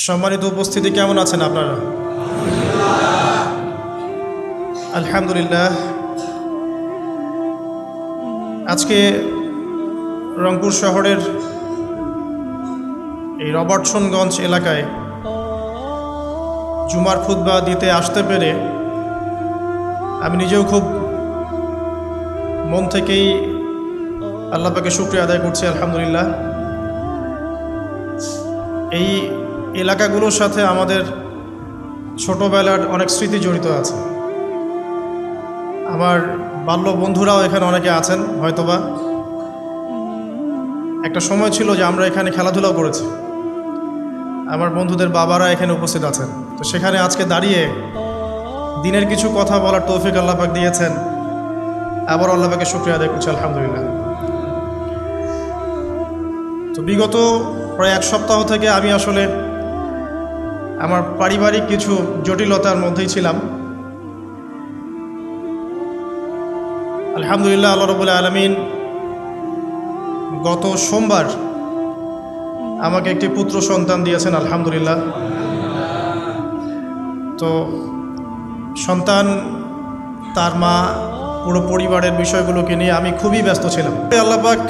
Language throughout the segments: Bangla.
সম্মানিত উপস্থিতি, কেমন আছেন আপনারা? আলহামদুলিল্লাহ। আজকে রংপুর শহরের এই রবার্টসনগঞ্জ এলাকায় জুমার খুতবা দিতে আসতে পেরে আমি নিজেও খুব মন থেকেই আল্লাহ পাকে শুকরিয়া আদায় করছি। আলহামদুলিল্লাহ। এই এলাকাগুলোর সাথে আমাদের ছোটবেলার অনেক স্মৃতি জড়িত আছে। আমার বাল্য বন্ধুরাও এখানে অনেকে আছেন হয়তোবা। একটা সময় ছিল যে আমরা এখানে খেলাধুলাও করেছি। আমার বন্ধুদের বাবারা এখানে উপস্থিত আছেন। তো সেখানে আজকে দাঁড়িয়ে দিনের কিছু কথা বলার তৌফিক আল্লাহ পাক দিয়েছেন। আবার আল্লাহ পাকে শুকরিয়া আদায় করছি। আলহামদুলিল্লাহ। তো বিগত প্রায় এক সপ্তাহ থেকে আমি আসলে আমার পারিবারিক কিছু জটিলতার মধ্যেই ছিলাম। আলহামদুলিল্লাহ, আল্লাহ রাব্বুল আলামিন গত সোমবার আমাকে একটি পুত্র সন্তান দিয়েছেন। আলহামদুলিল্লাহ। তো সন্তান, তার মা, পুরো পরিবারের বিষয়গুলোকে নিয়ে আমি খুবই ব্যস্ত ছিলাম। আল্লাহ পাক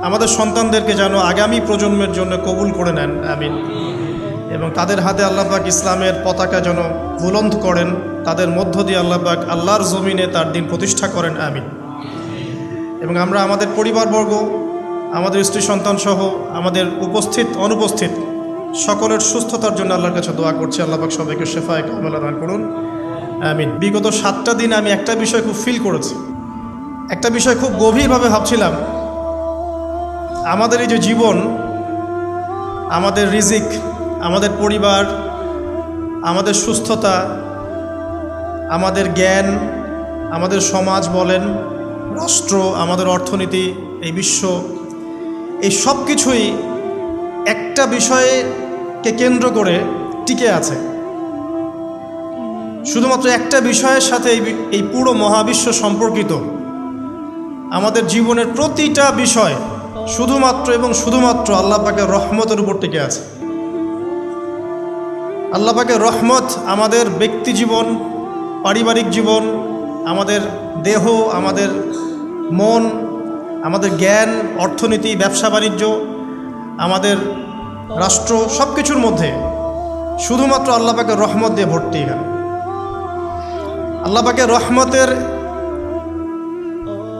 আমাদের সন্তানদেরকে যেন আগামী প্রজন্মের জন্য কবুল করে নেন, আমিন। এবং তাদের হাতে আল্লাহ পাক ইসলামের পতাকা যেন বুলন্দ করেন, তাদের মধ্য দিয়ে আল্লাহ পাক আল্লাহর জমিনে তার দিন প্রতিষ্ঠা করেন, আমিন। এবং আমরা আমাদের পরিবারবর্গ, আমাদের স্ত্রী সন্তান সহ আমাদের উপস্থিত অনুপস্থিত সকলের সুস্থতার জন্য আল্লাহর কাছে দোয়া করছি। আল্লাহ পাক সবাইকে শেফায়ে কামেলা দান করুন, আমিন। বিগত 7টা দিন আমি একটা বিষয় খুব ফিল করেছি, একটা বিষয় খুব গভীরভাবে ভাবছিলাম। আমাদের এই যে জীবন, আমাদের রিজিক, আমাদের পরিবার, আমাদের সুস্থতা, আমাদের জ্ঞান, আমাদের সমাজ বলেন, রাষ্ট্র, আমাদের অর্থনীতি, এই বিশ্ব, এই সব কিছুই একটা বিষয়কে কেন্দ্র করে টিকে আছে। শুধুমাত্র একটা বিষয়ের সাথে এই পুরো মহাবিশ্ব সম্পর্কিত। আমাদের জীবনের প্রতিটা বিষয় শুধুমাত্র এবং শুধুমাত্র আল্লাহ পাকের রহমতের উপর টিকে আছে। আল্লাহ পাকের রহমত আমাদের ব্যক্তি জীবন, পারিবারিক জীবন, আমাদের দেহ, আমাদের মন, আমাদের জ্ঞান, অর্থনীতি, ব্যবসা বাণিজ্য, আমাদের রাষ্ট্র, সব কিছুর মধ্যে শুধুমাত্র আল্লাহ পাকের রহমত দিয়ে ভর্তি। এখানে আল্লাহ পাকের রহমতের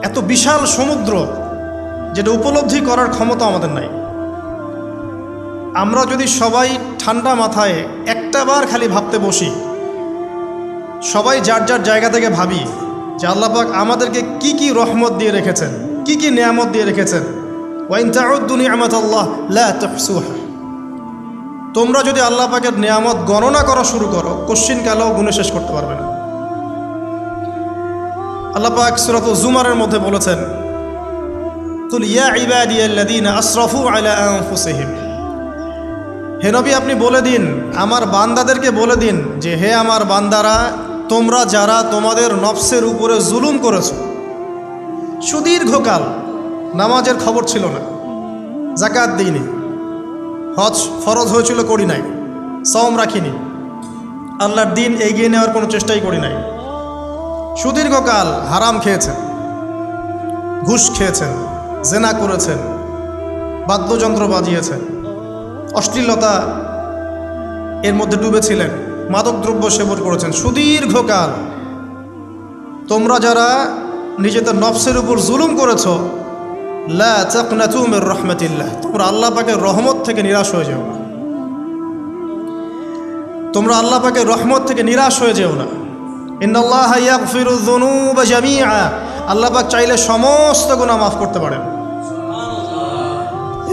এত বিশাল সমুদ্র, যেটা উপলব্ধি করার ক্ষমতা আমাদের নাই। আমরা যদি সবাই ঠান্ডা মাথায় একটাবার খালি ভাবতে বসি, সবাই যার যার জায়গা থেকে ভাবি যে আল্লাহ পাক আমাদেরকে কি কি রহমত দিয়ে রেখেছেন, কি কি নিয়ামত দিয়ে রেখেছেন। ওয়া ইন তাউদ্দু নি'মাতাল্লাহ লা তুহসুহা। তোমরা যদি আল্লাহ পাকের নিয়ামত গণনা করা শুরু করো, কোশ্চিনকালেও গুণে শেষ করতে পারবে না। আল্লাহ পাক সূরাতুল জুমারের মধ্যে বলেছেন, কুল ইয়া ইবাদিয়াল্লাযীনা আসরাফু আলা আনফুসিহিম। হে নবী, আপনি বলে দিন, আমার বান্দাদেরকে বলে দিন যে হে আমার বান্দারা, তোমরা যারা তোমাদের নফসের উপরে জুলুম করেছো। সুদীর্ঘকাল নামাজের খবর ছিল না, যাকাত দিইনি, হজ ফরজ হয়েছিল করি নাই, সওম রাখিনি, আল্লাহর দিন এগিয়ে নেওয়ার কোনো চেষ্টাই করি নাই। সুদীর্ঘকাল হারাম খেয়েছেন, ঘুষ খেয়েছেন, জেনা করেছেন, বাদ্যযন্ত্র বাজিয়েছেন, অশ্লীলতা এর মধ্যে ডুবেছিলেন, মাদকদ্রব্য সেবন করেছেন। সুদীর্ঘকাল তোমরা যারা নিজেদের নফসের উপর জুলুম করেছ, লা তাকনাতু মির রাহমাতিল্লাহ, তোমরা আল্লাহ পাকের রহমত থেকে নিরাশ হয়ে যেও না। তোমরা আল্লাহ পাকের রহমত থেকে নিরাশ হয়ে যেও না। ইন্নাল্লাহা ইয়াগফিরুয যুনুবা জামিআ। আল্লাহ পাক চাইলে সমস্ত গুনাহ মাফ করতে পারেন।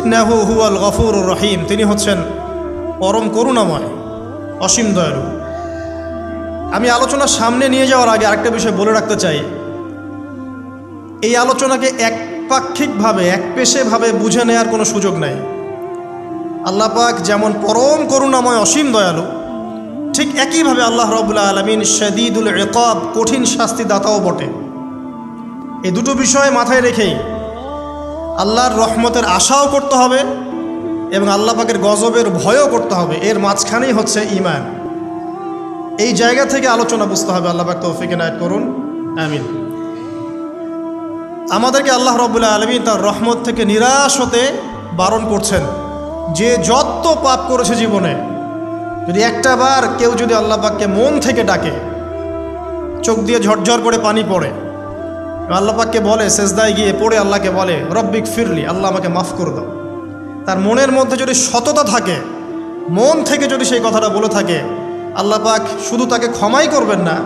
ইন্নাহু হুয়াল গফুরুর রহিম। তিনি হচ্ছেন পরম করুণাময়, অসীম দয়ালু। আমি আলোচনা সামনে নিয়ে যাওয়ার আগে আরেকটা বিষয় বলে রাখতে চাই। এই আলোচনাকে একপাক্ষিকভাবে, একপেশেভাবে বুঝে নেওয়ার কোনো সুযোগ নাই। আল্লাহ পাক যেমন পরম করুণাময়, অসীম দয়ালু, ঠিক একইভাবে আল্লাহ রাব্বুল আলামিন শাদীদুল ইকাব, কঠিন শাস্তিদাতাও বটে। এই দুটো বিষয় মাথায় রেখেই আল্লাহর রহমতের আশাও করতে হবে এবং আল্লাহ পাকের গজবের ভয়ও করতে হবে, এর মাঝখানেই হচ্ছে ঈমান। এই জায়গা থেকে আলোচনা বুঝতে হবে। আল্লাহ পাক তৌফিক এনায়েত করুন, আমিন। আমাদেরকে আল্লাহ রাব্বুল আলামিন তার রহমত থেকে নিরাশ হতে বারণ করছেন। যে যত পাপ করেছে জীবনে, যদি একটা বার কেউ যদি আল্লাহ পাককে মন থেকে ডাকে, চোখ দিয়ে ঝরঝর করে পানি পড়ে, আল্লাহ পাককে বলে, সেজদায় গিয়ে পড়ে আল্লাহকে বলে, রব্বিক ফিরলি, আল্লাহ আমাকে মাফ করে দাও, তার মনের মধ্যে যদি সততা থাকে, মন থেকে যদি সেই কথাটা বলে থাকে, আল্লাহ পাক শুধু তাকে ক্ষমাই করবেন না,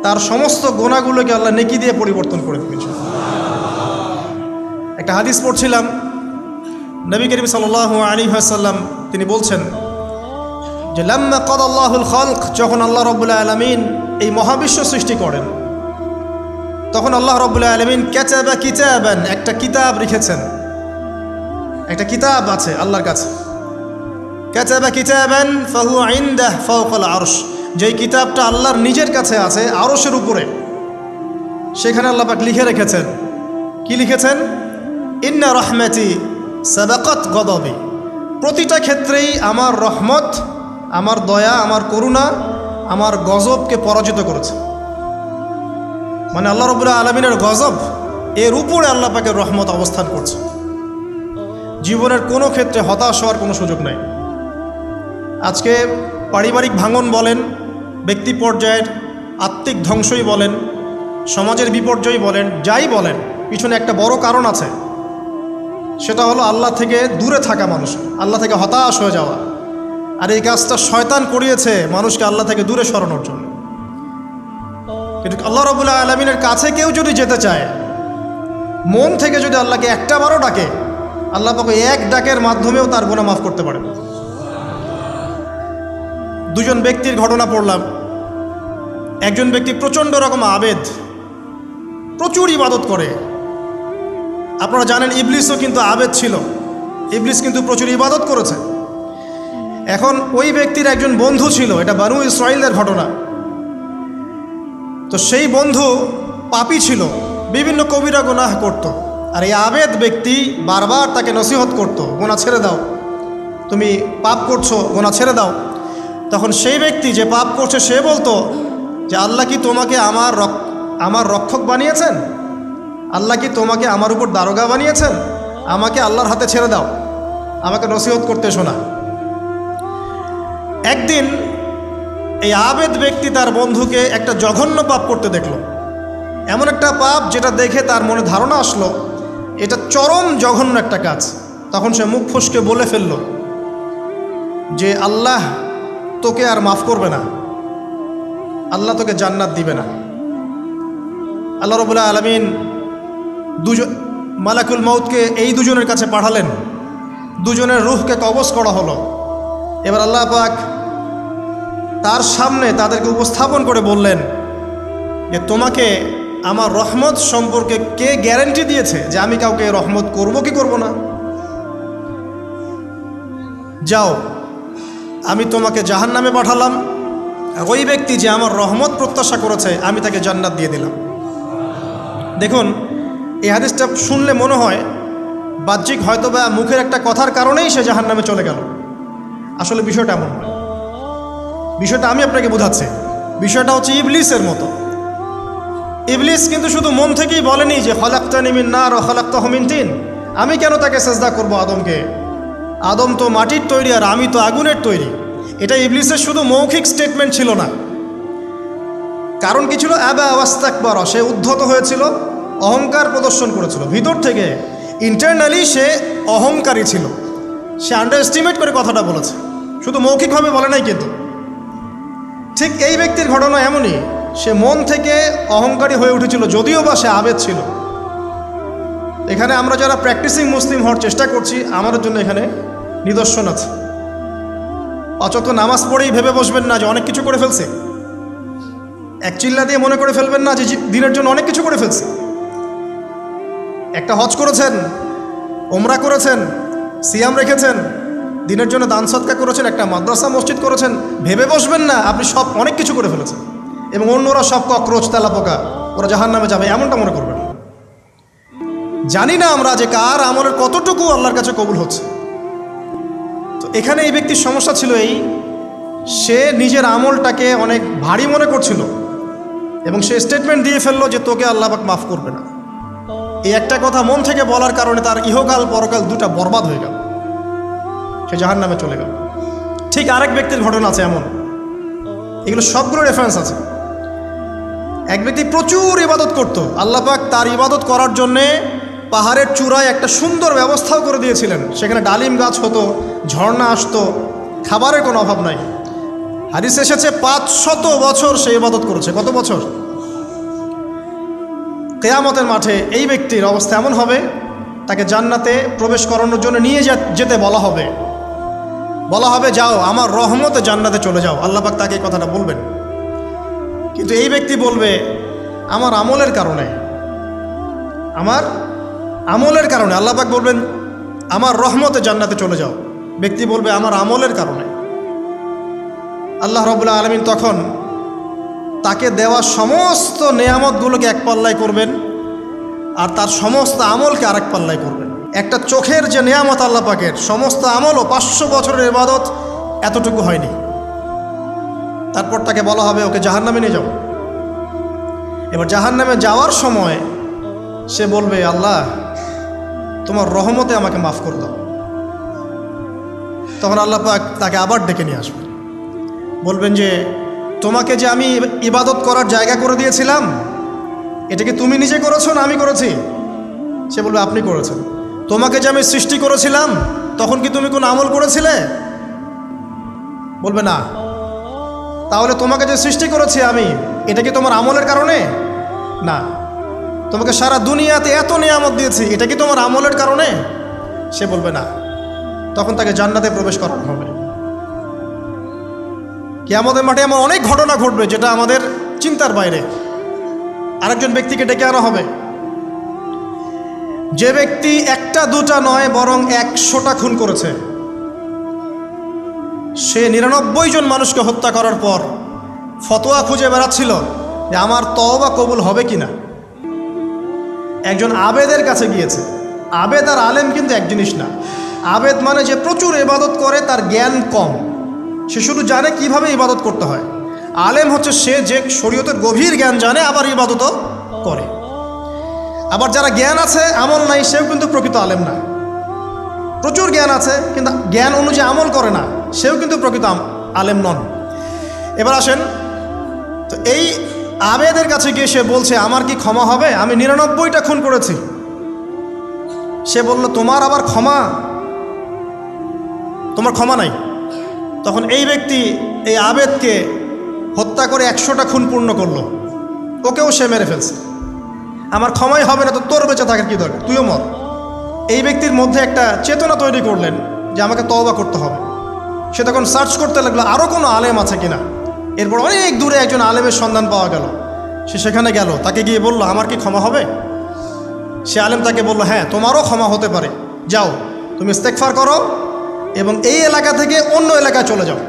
তার সমস্ত গুনাহগুলোকে আল্লাহ নেকি দিয়ে পরিবর্তন করে দেবেন। একটা হাদিস পড়ছিলাম, নবী করিম সাল্লাল্লাহু আলাইহি ওয়াসাল্লাম তিনি বলছেন যে লাম্মা কাদাল্লাহুল খালক, যখন আল্লাহ রাব্বুল আলামিন এই মহাবিশ্ব সৃষ্টি করেন, তখন আল্লাহ রাব্বুল আলামিন কাতাবা কিতাবান, একটা কিতাব লিখেছেন। একটা কিতাব আছে আল্লাহর কাছে, কাতাবা কিতাবান ফাহুয়া ইনদাহু ফাওকাল আরশ, যেই কিতাবটা আল্লাহর নিজের কাছে আছে আরশের উপরে। সেখানে আল্লাহ পাক লিখে রেখেছেন, কি লিখেছেন? ইন্না রাহমাতি সাবাকাত গদাবি, প্রতিটা ক্ষেত্রেই আমার রহমত, আমার দয়া, আমার করুণা আমার গজবকে পরাজিত করেছে। মানে আল্লাহ রাব্বুল আলামিনের গজব, এর উপরে আল্লাহ পাকের রহমত অবস্থান করছে। জীবনের কোনো ক্ষেত্রে হতাশ হওয়ার কোনো সুযোগ নেই। আজকে পারিবারিক ভাঙন বলেন, ব্যক্তি পর্যায়ের আত্মিক ধ্বংসই বলেন, সমাজের বিপর্যয় বলেন, যাই বলেন, পিছনে একটা বড় কারণ আছে। সেটা হলো আল্লাহ থেকে দূরে থাকা মানুষ, আল্লাহ থেকে হতাশ হয়ে যাওয়া। আর এই কাজটা শয়তান করিয়েছে মানুষকে আল্লাহ থেকে দূরে সরানোর জন্য। কিন্তু আল্লাহ রাব্বুল আলামিনের কাছে কেউ যদি যেতে চায়, মন থেকে যদি আল্লাহকে একটা বারও ডাকে, আল্লাহ পাক এক ডাকের মাধ্যমেও তার গুনাহ মাফ করতে পারেন। দুজন ব্যক্তির ঘটনা পড়লাম। একজন ব্যক্তি প্রচণ্ড রকম আবেদ, প্রচুর ইবাদত করে। আপনারা জানেন ইবলিসও কিন্তু আবেদ ছিল, ইবলিস কিন্তু প্রচুর ইবাদত করেছে। এখন ওই ব্যক্তির একজন বন্ধু ছিল, এটা বানু ইসরাঈলের ঘটনা। তো সেই বন্ধু পাপী ছিল, বিভিন্ন কবিরা গুনাহ করত। আর এই আবেদ ব্যক্তি বারবার তাকে নসিহত করত, গুনাহ ছেড়ে দাও, তুমি পাপ করছো, গুনাহ ছেড়ে দাও। তখন সেই ব্যক্তি যে পাপ করছে সে বলতো যে আল্লাহ কি তোমাকে আমার রক্ষক বানিয়েছেন? আল্লাহ কি তোমাকে আমার উপর দারোগা বানিয়েছেন? আমাকে আল্লাহর হাতে ছেড়ে দাও, আমাকে নসিহত করতে শোনা। একদিন এই আবেদ ব্যক্তি তার বন্ধুকে একটা জঘন্য পাপ করতে দেখল। এমন একটা পাপ যেটা দেখে তার মনে ধারণা আসলো এটা চরম জঘন্য একটা কাজ। তখন সে মুখ ফসকে বলে ফেলল যে আল্লাহ তোকে আর মাফ করবে না, আল্লাহ তোকে জান্নাত দিবে না। আল্লাহ রাব্বুল আলামিন মালাকুল মউতকে এই দুজনের কাছে পাঠালেন, দুজনের রূহকে কবজ করা হলো। এবার আল্লাহ পাক তার সামনে তাদেরকে উপস্থাপন করে বললেন যে তোমাকে আমার রহমত সম্পর্কে কে গ্যারান্টি দিয়েছে যে আমি কাউকে রহমত করব কি করব না? যাও, আমি তোমাকে জাহান্নামে পাঠালাম, ওই ব্যক্তি যে আমার রহমত প্রত্যাশা করেছে আমি তাকে জান্নাত দিয়ে দিলাম। দেখুন, এই হাদিসটা শুনলে মনে হয় বাহ্যিক হয়তো বা মুখের একটা কথার কারণেই সে জাহান্নামে চলে গেল। আসলে বিষয়টা এমন নয়। বিষয়টা আমি আপনাকে বোঝাচ্ছি। বিষয়টা হচ্ছে ইবলিসের মতো। ইবলিস কিন্তু শুধু মন থেকেই বলেনি যে খলাকতানি মিন নার ওয়া খলাকতাহু মিন তিন, আমি কেন তাকে সেজদা করব আদমকে? আদম তো মাটির তৈরি আর আমি তো আগুনের তৈরি। এটা ইবলিসের শুধু মৌখিক স্টেটমেন্ট ছিল না, কারণ কি ছিল? আবা ওয়াস্তাকবারা, সে উদ্ধত হয়েছিল, অহংকার প্রদর্শন করেছিল। ভিতর থেকে ইন্টারনালি সে অহংকারী ছিল, সে আন্ডার এস্টিমেট করে কথাটা বলেছে, শুধু মৌখিকভাবে বলে নাই। কিন্তু ঠিক এই ব্যক্তির ঘটনা এমনই, সে মন থেকে অহংকারী হয়ে উঠেছিল, যদিও বা সে আবেদ ছিল। এখানে আমরা যারা প্র্যাকটিসিং মুসলিম হওয়ার চেষ্টা করছি, আমাদের জন্য এখানে নিদর্শন আছে। অচত নামাজ পড়েই ভেবে বসবেন না যে অনেক কিছু করে ফেলছে, এক চিল্লা দিয়ে মনে করে ফেলবেন না যে দিনের জন্য অনেক কিছু করে ফেলছে। একটা হজ করেছেন, ওমরা করেছেন, সিয়াম রেখেছেন, দিনের জন্য দান সদকা করেছেন, একটা মাদ্রাসা মসজিদ করেছেন, ভেবে বসবেন না আপনি সব অনেক কিছু করে ফেলেছেন এবং অন্যরা সব ককরোচ তেলাপোকা, ওরা জাহান্নামে যাবে, এমনটা মনে করবেন। জানি না আমরা যে কার আমলের কতটুকু আল্লাহর কাছে কবুল হচ্ছে। এখানে এই ব্যক্তির সমস্যা ছিল এই, সে নিজের আমলটাকে অনেক ভারী মনে করছিল এবং সে স্টেটমেন্ট দিয়ে ফেললো যে তোকে আল্লাহ পাক মাফ করবে না। এই একটা কথা মন থেকে বলার কারণে তার ইহকাল পরকাল দুটা বরবাদ হয়ে গেল, সে জাহান্নামে চলে গেল। ঠিক আরেক ব্যক্তির ঘটনা আছে এমন, এগুলো সবগুলো রেফারেন্স আছে। এক ব্যক্তি প্রচুর ইবাদত করত, আল্লাহ পাক তার ইবাদত করার জন্যে পাহাড়ের চূড়ায় একটা সুন্দর ব্যবস্থাও করে দিয়েছিলেন, সেখানে ডালিম গাছ হতো, ঝর্ণা আসতো, খাবারের কোনো অভাব নাই। হাদিস এসেছে 500 বছর সে ইবাদত করেছে। কত বছর? কিয়ামতের মাঠে এই ব্যক্তির অবস্থা এমন হবে, তাকে জান্নাতে প্রবেশ করানোর জন্য নিয়ে যেতে বলা হবে যাও আমার রহমতে জান্নাতে চলে যাও। আল্লাহ পাক তাকে এই কথাটা বলবেন, কিন্তু এই ব্যক্তি বলবে আমার আমলের কারণে আল্লাহ পাক বলবেন আমার রহমতে জান্নাতে চলে যাও। ব্যক্তি বলবে আমার আমলের কারণে। আল্লাহ রাব্বুল আলামিন তখন তাকে দেওয়া সমস্ত নেয়ামতগুলোকে এক পাল্লায় করবেন আর তার সমস্ত আমলকে আরেক পাল্লায় করবেন। একটা চোখের যে নেয়ামত আল্লাহ পাকের, সমস্ত আমলও 500 বছরের ইবাদত এতটুকু হয়নি। তারপর তাকে বলা হবে ওকে জাহান্নামে নিয়ে যাও। এবার জাহান্নামে যাওয়ার সময় সে বলবে আল্লাহ তোমার রহমতে আমাকে মাফ করে দাও। তখন আল্লাহ পাক তাকে আবার ডেকে নিয়ে আসবেন, বলবেন যে তোমাকে যে আমি ইবাদত করার জায়গা করে দিয়েছিলাম, এটা কি তুমি নিজে করেছো না আমি করেছি? সে বলবে আপনি করেছেন। তোমাকে যে আমি সৃষ্টি করেছিলাম তখন কি তুমি কোনো আমল করেছিলে? বলবে না। তাহলে তোমাকে যে সৃষ্টি করেছি আমি, এটা কি তোমার আমলের কারণে? না। তোমাকে সারা দুনিয়াতে এত নিয়ামত দিয়েছি, এটা কি তোমার আমলের কারণে? সে বলবে না। তখন তাকে জান্নাতে প্রবেশ করানো হবে। কিয়ামতের মাঠে এমন অনেক ঘটনা ঘটবে যেটা আমাদের চিন্তার বাইরে। আরেকজন ব্যক্তিকে ডেকে আনা হবে, যে ব্যক্তি একটা দুটা নয় বরং 100টা খুন করেছে। সে 99 জন মানুষকে হত্যা করার পর ফতোয়া খুঁজে বেড়াচ্ছিল যে আমার তওবা কবুল হবে কিনা। একজন আবেদের কাছে গিয়েছে। আবেদ আর আলেম কিন্তু এক জিনিস না। আবেদ মানে যে প্রচুর ইবাদত করে, তার জ্ঞান কম, সে শুধু জানে কিভাবে ইবাদত করতে হয়। আলেম হচ্ছে সে যে শরীয়তের গভীর জ্ঞান জানে আবার ইবাদতও করে। আবার যারা জ্ঞান আছে আমল নাই, সেও কিন্তু প্রকৃত আলেম না। প্রচুর জ্ঞান আছে কিন্তু জ্ঞান অনুযায়ী আমল করে না, সেও কিন্তু প্রকৃত আলেম নন। এবার আসেন তো, এই আবেদের কাছে গিয়ে সে বলছে আমার কি ক্ষমা হবে? আমি 99টা খুন করেছি। সে বলল তোমার আবার ক্ষমা? তোমার ক্ষমা নাই। তখন এই ব্যক্তি এই আবেদকে হত্যা করে 100টা খুন পূর্ণ করলো, ওকেও সে মেরে ফেলছে। আমার ক্ষমাই হবে না তো তোর বেঁচে থাকার কি দরকার, তুইও মর। এই ব্যক্তির মধ্যে একটা চেতনা তৈরি করলেন যে আমাকে তওবা করতে হবে। সে তখন সার্চ করতে লাগলো আরও কোনো আলেম আছে কিনা। এরপর অনেক দূরে একজন আলেমের সন্ধান পাওয়া গেল। সে সেখানে গেল, তাকে গিয়ে বলল আমার কি ক্ষমা হবে? সে আলেম তাকে বলল হ্যাঁ তোমারও ক্ষমা হতে পারে, যাও তুমি ইস্তেগফার করো এবং এই এলাকা থেকে অন্য এলাকায় চলে যাও।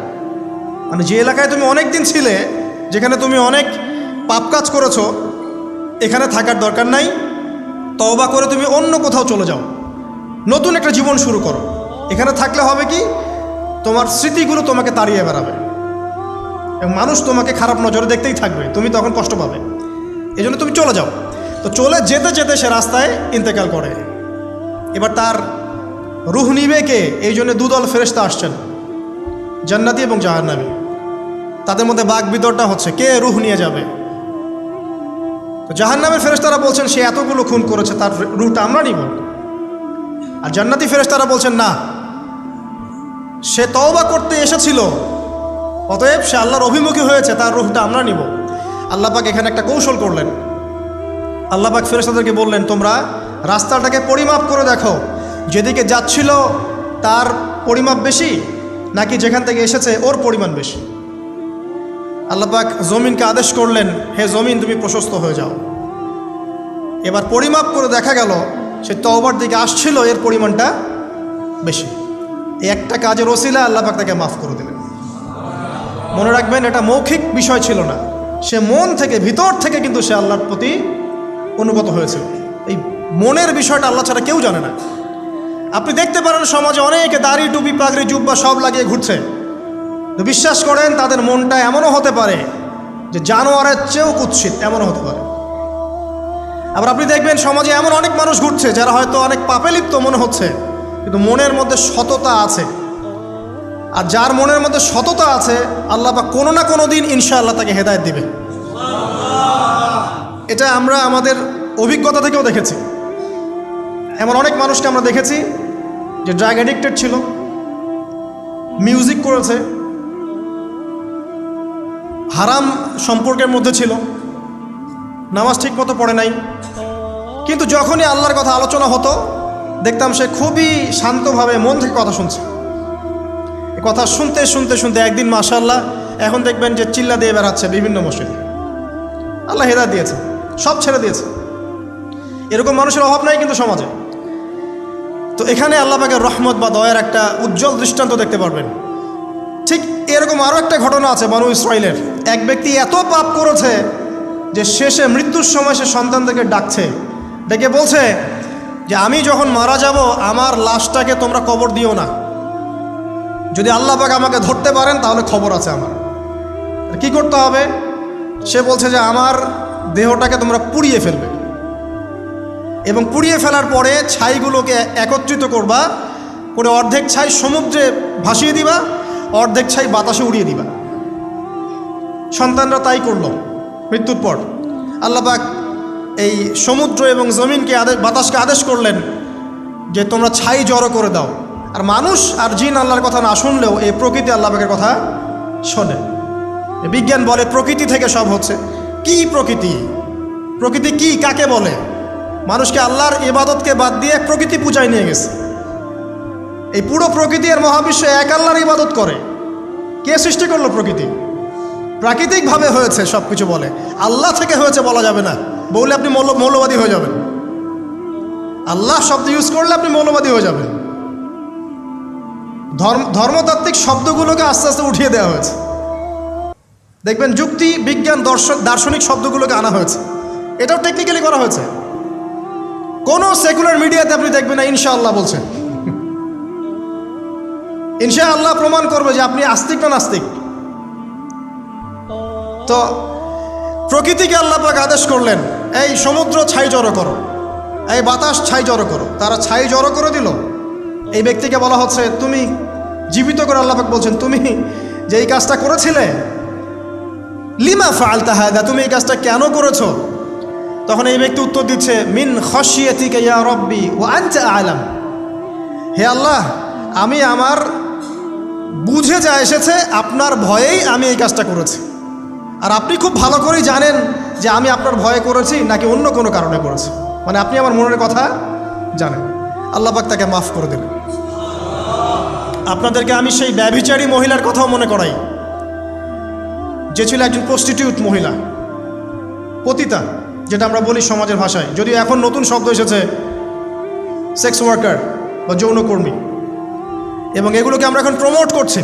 মানে যে এলাকায় তুমি অনেক দিন ছিলে, যেখানে তুমি অনেক পাপ কাজ করেছো, এখানে থাকার দরকার নাই। তওবা করে তুমি অন্য কোথাও চলে যাও, নতুন একটা জীবন শুরু করো। এখানে থাকলে হবে কি, তোমার স্মৃতিগুলো তোমাকে তাড়িয়ে বেড়াবে এবং মানুষ তোমাকে খারাপ নজরে দেখতেই থাকবে, তুমি তখন কষ্ট পাবে। এই জন্য তুমি চলে যাও। তো চলে যেতে যেতে সে রাস্তায় ইন্তেকাল করে। এবার তার রুহ নিবে কে? এই জন্য দুদল ফেরেশতা আসছেন, জান্নাতি এবং জাহান্নামী। তাদের মধ্যে বাক বিতরটা হচ্ছে কে রুহ নিয়ে যাবে। তো জাহান্নামের ফেরেশতারা বলছেন সে এতগুলো খুন করেছে, তার রুহটা আমরা নিব। আর জান্নাতি ফেরেশতারা বলছেন না, সে তওবা করতে এসেছিল, অতএব সে আল্লাহর অভিমুখী হয়েছে, তার রুহটা আমরা নিব। আল্লাহ পাক এখানে একটা কৌশল করলেন। আল্লাহ পাক ফেরেশতাদেরকে বললেন তোমরা রাস্তাটাকে পরিমাপ করে দেখো, যেদিকে যাচ্ছিল তার পরিমাপ বেশি নাকি যেখান থেকে এসেছে ওর পরিমাণ বেশি। আল্লাহ পাক জমিনকে আদেশ করলেন হে জমিন তুমি প্রশস্ত হয়ে যাও। এবার পরিমাপ করে দেখা গেল সে তওবার দিকে আসছিল, এর পরিমাণটা বেশি। এই একটা কাজের ওসিলা আল্লাহ পাক তাকে মাফ করে দিলেন। মনে রাখবেন এটা মৌখিক বিষয় ছিল না, সে মন থেকে ভিতর থেকে কিন্তু সে আল্লাহর প্রতি অনুগত হয়েছিল। এই মনের বিষয়টা আল্লাহ ছাড়া কেউ জানে না। আপনি দেখতে পারেন সমাজে অনেকে দাড়ি টুপি পাগড়ি জুব্বা সব লাগিয়ে ঘুরছে, তো বিশ্বাস করেন তাদের মনটা এমনও হতে পারে যে জানোয়ারের চেয়েও কুৎসিত, এমনও হতে পারে। আবার আপনি দেখবেন সমাজে এমন অনেক মানুষ ঘুরছে যারা হয়তো অনেক পাপে লিপ্ত মনে হচ্ছে, কিন্তু মনের মধ্যে সততা আছে। আর যার মনের মধ্যে সততা আছে আল্লাহ পাক কোনো না কোনো দিন ইনশাআল্লাহ তাকে হেদায়েত দিবে। এটা আমরা আমাদের অভিজ্ঞতা থেকেও দেখেছি। এমন অনেক মানুষকে আমরা দেখেছি যে ড্রাগ অ্যাডিক্টেড ছিল, মিউজিক করেছে, হারাম সম্পর্কের মধ্যে ছিল, নামাজ ঠিক মতো পড়ে নাই, কিন্তু যখনই আল্লাহর কথা আলোচনা হতো দেখতাম সে খুবই শান্তভাবে মন থেকে কথা শুনছে। এই কথা শুনতে শুনতে শুনতে একদিন মাশাআল্লাহ এখন দেখবেন যে চিল্লা দিয়ে বেড়াচ্ছে বিভিন্ন মসজিদে। আল্লাহ হেদায়েত দিয়েছে, সব ছেড়ে দিয়েছে। এরকম মানুষের অভাব নাই কিন্তু সমাজে। তো এখানে আল্লাহ পাকের রহমত বা দয়ার একটা উজ্জ্বল দৃষ্টান্ত দেখতে পারবেন। ঠিক এরকম আরও একটা ঘটনা আছে বনু ইসরাইলের। এক ব্যক্তি এত পাপ করেছে যে শেষে মৃত্যুর সময় সে সন্তানদেরকে ডাকছে, ডেকে বলছে যে আমি যখন মারা যাব আমার লাশটাকে তোমরা কবর দিও না, যদি আল্লাহ পাক আমাকে ধরতে পারেন তাহলে খবর আছে আমার। কি করতে হবে? সে বলছে যে আমার দেহটাকে তোমরা পুড়িয়ে ফেলবে এবং পুড়িয়ে ফেলার পরে ছাইগুলোকে একত্রিত করবা, করে অর্ধেক ছাই সমুদ্রে ভাসিয়ে দিবা, অর্ধেক ছাই বাতাসে উড়িয়ে দিবা। সন্তানরা তাই করলো। মৃত্যুর পর আল্লাহ পাক এই সমুদ্র এবং জমিনকে বাতাসকে আদেশ করলেন যে তোমরা ছাই জড়ো করে দাও। আর মানুষ আর জিন আল্লাহর কথা না শুনলেও এই প্রকৃতি আল্লাহ পাকের কথা শোনে। বিজ্ঞান বলে প্রকৃতি থেকে সব হচ্ছে। কি প্রকৃতি? প্রকৃতি কি, কাকে বলে? মানুষকে আল্লাহর ইবাদতকে বাদ দিয়ে প্রকৃতি পূজায় নিয়ে গেছে। এই পুরো প্রকৃতি আর মহাবিশ্ব এক আল্লাহর ইবাদত করে। কে সৃষ্টি করলো প্রকৃতি? প্রাকৃতিকভাবে হয়েছে সব কিছু বলে, আল্লাহ থেকে হয়েছে বলা যাবে না। বললে আপনি মৌলবাদী হয়ে যাবেন। আল্লাহ শব্দ ইউজ করলে আপনি মৌলবাদী হয়ে যাবেন। ধর্মতাত্ত্বিক শব্দগুলোকে আস্তে আস্তে উঠিয়ে দেওয়া হয়েছে। দেখবেন যুক্তি, বিজ্ঞান, দার্শনিক শব্দগুলোকে আনা হয়েছে। এটাও টেকনিক্যালি করা হয়েছে। কোনো সেকুলার মিডিয়াতে আপনি দেখবেন না ইনশাআল্লাহ বলছে। ইনশাআল্লাহ প্রমাণ করবে যে আপনি আস্তিক না নাস্তিক। তো প্রকৃতিকে আল্লাহ পাক আদেশ করলেন এই সমুদ্র ছাই জড়ো করো, এই বাতাস ছাই জড়ো করো। তারা ছাই জড়ো করে দিল। এই ব্যক্তিকে বলা হচ্ছে তুমি জীবিত করে আল্লাহ পাক বলছেন তুমি যে এই কাজটা করেছিলে, লিমা ফাআলতা হাযা, তুমি এই কাজটা কেন করেছো? তখন এই ব্যক্তি উত্তর দিচ্ছে মিন খাশিয়াতিকা ইয়া রাব্বি ওয়া আনতা আ'লাম। হে আল্লাহ, আমি আমার বুঝে যা এসেছে আপনার ভয়েই আমি এই কাজটা করেছি, আর আপনি খুব ভালো করেই জানেন যে আমি আপনার ভয়ে করেছি নাকি অন্য কোনো কারণে করেছি। মানে আপনি আমার মনের কথা জানেন। আল্লাহ পাক তাকে মাফ করে দিলেন। আপনাদেরকে আমি সেই ব্যভিচারী মহিলার কথাও মনে করাই, যে ছিল একজন প্রস্টিটিউট মহিলা, পতিতা, যেটা আমরা বলি সমাজের ভাষায়। যদিও এখন নতুন শব্দ এসেছে সেক্স ওয়ার্কার বা যৌনকর্মী, এবং এগুলোকে আমরা এখন প্রমোট করছি।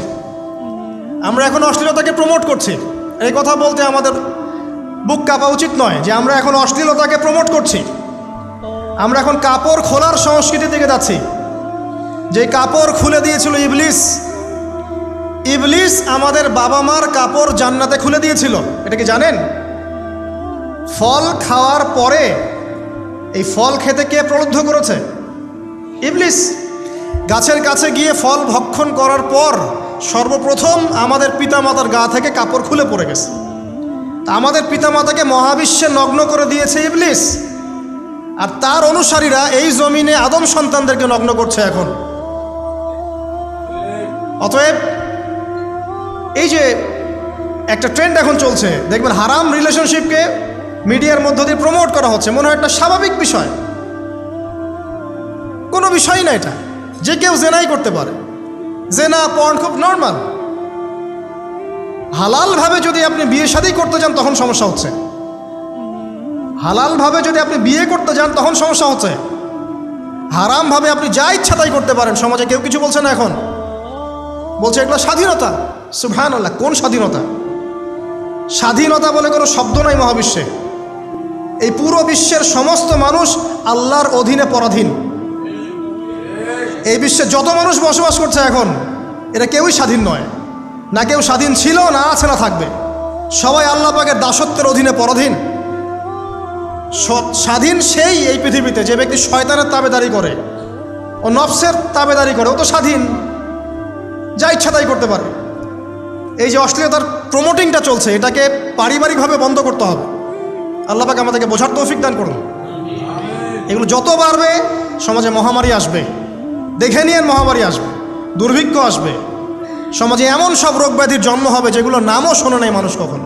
আমরা এখন অশ্লীলতাকে প্রমোট করছি। এই কথা বলতে আমাদের বুক কাঁপা উচিত নয় যে আমরা এখন অশ্লীলতাকে প্রমোট করছি। আমরা এখন কাপড় খোলার সংস্কৃতি থেকে যাচ্ছি। যে কাপড় খুলে দিয়েছিল ইবলিস। ইবলিস আমাদের বাবা মার কাপড় জান্নাতে খুলে দিয়েছিল। এটা কি জানেন? ফল খাওয়ার পরে এই ফল খেতে কে প্রলুব্ধ করেছে? ইবলিস। গাছের কাছে গিয়ে ফল ভক্ষণ করার পর সর্বপ্রথম আমাদের পিতামাতার গা থেকে কাপড় খুলে পড়ে গেছে। আমাদের পিতামাতাকে মহাবিশ্বে নগ্ন করে দিয়েছে ইবলিস, আর তার অনুসারীরা এই জমিনে আদম সন্তানদেরকে নগ্ন করছে এখন। অতএব এই যে একটা ট্রেন্ড এখন চলছে, দেখবেন হারাম রিলেশনশিপকে মিডিয়ার মধ্য দিয়ে প্রমোট করা হচ্ছে, মনে হয় একটা স্বাভাবিক বিষয়। কোনো বিষয় না এটা, যে কেউ জেনাই করতে পারে। জেনা, পর্ন খুব নর্মাল। হালালভাবে যদি আপনি বিয়ে শাদী করতে যান তখন সমস্যা হচ্ছে। হালালভাবে যদি আপনি বিয়ে করতে যান তখন সমস্যা হচ্ছে। হারামভাবে আপনি যা ইচ্ছা তাই করতে পারেন, সমাজে কেউ কিছু বলছে না। এখন বলছে এগুলো স্বাধীনতা। সুবহানাল্লাহ, কোন স্বাধীনতা? স্বাধীনতা বলে কোনো শব্দ নাই মহাবিশ্বে। এই পুরো বিশ্বের সমস্ত মানুষ আল্লাহর অধীনে পরাধীন। এই বিশ্বে যত মানুষ বসবাস করছে এখন, এরা কেউই স্বাধীন নয়, না কেউ স্বাধীন ছিল, না আছে, না থাকবে। সবাই আল্লাহ পাকের দাসত্বের অধীনে পরাধীন। স্বাধীন সেই এই পৃথিবীতে যে ব্যক্তি শয়তানের তাবেদারি করে, ও নফসের তাবেদারি করে, ও তো স্বাধীন, যা ইচ্ছা তাই করতে পারে। এই যে অশ্লীলতার প্রমোটিংটা চলছে, এটাকে পারিবারিকভাবে বন্ধ করতে হবে। আল্লাহ পাক আমাদেরকে বোঝার তৌফিক দান করুন। এগুলো যত বাড়বে সমাজে মহামারী আসবে, দেখে নিয়েন, মহামারী আসবে, দুর্ভিক্ষ আসবে, সমাজে এমন সব রোগ ব্যাধির জন্ম হবে যেগুলো নামও শোনে নাই মানুষ কখনো,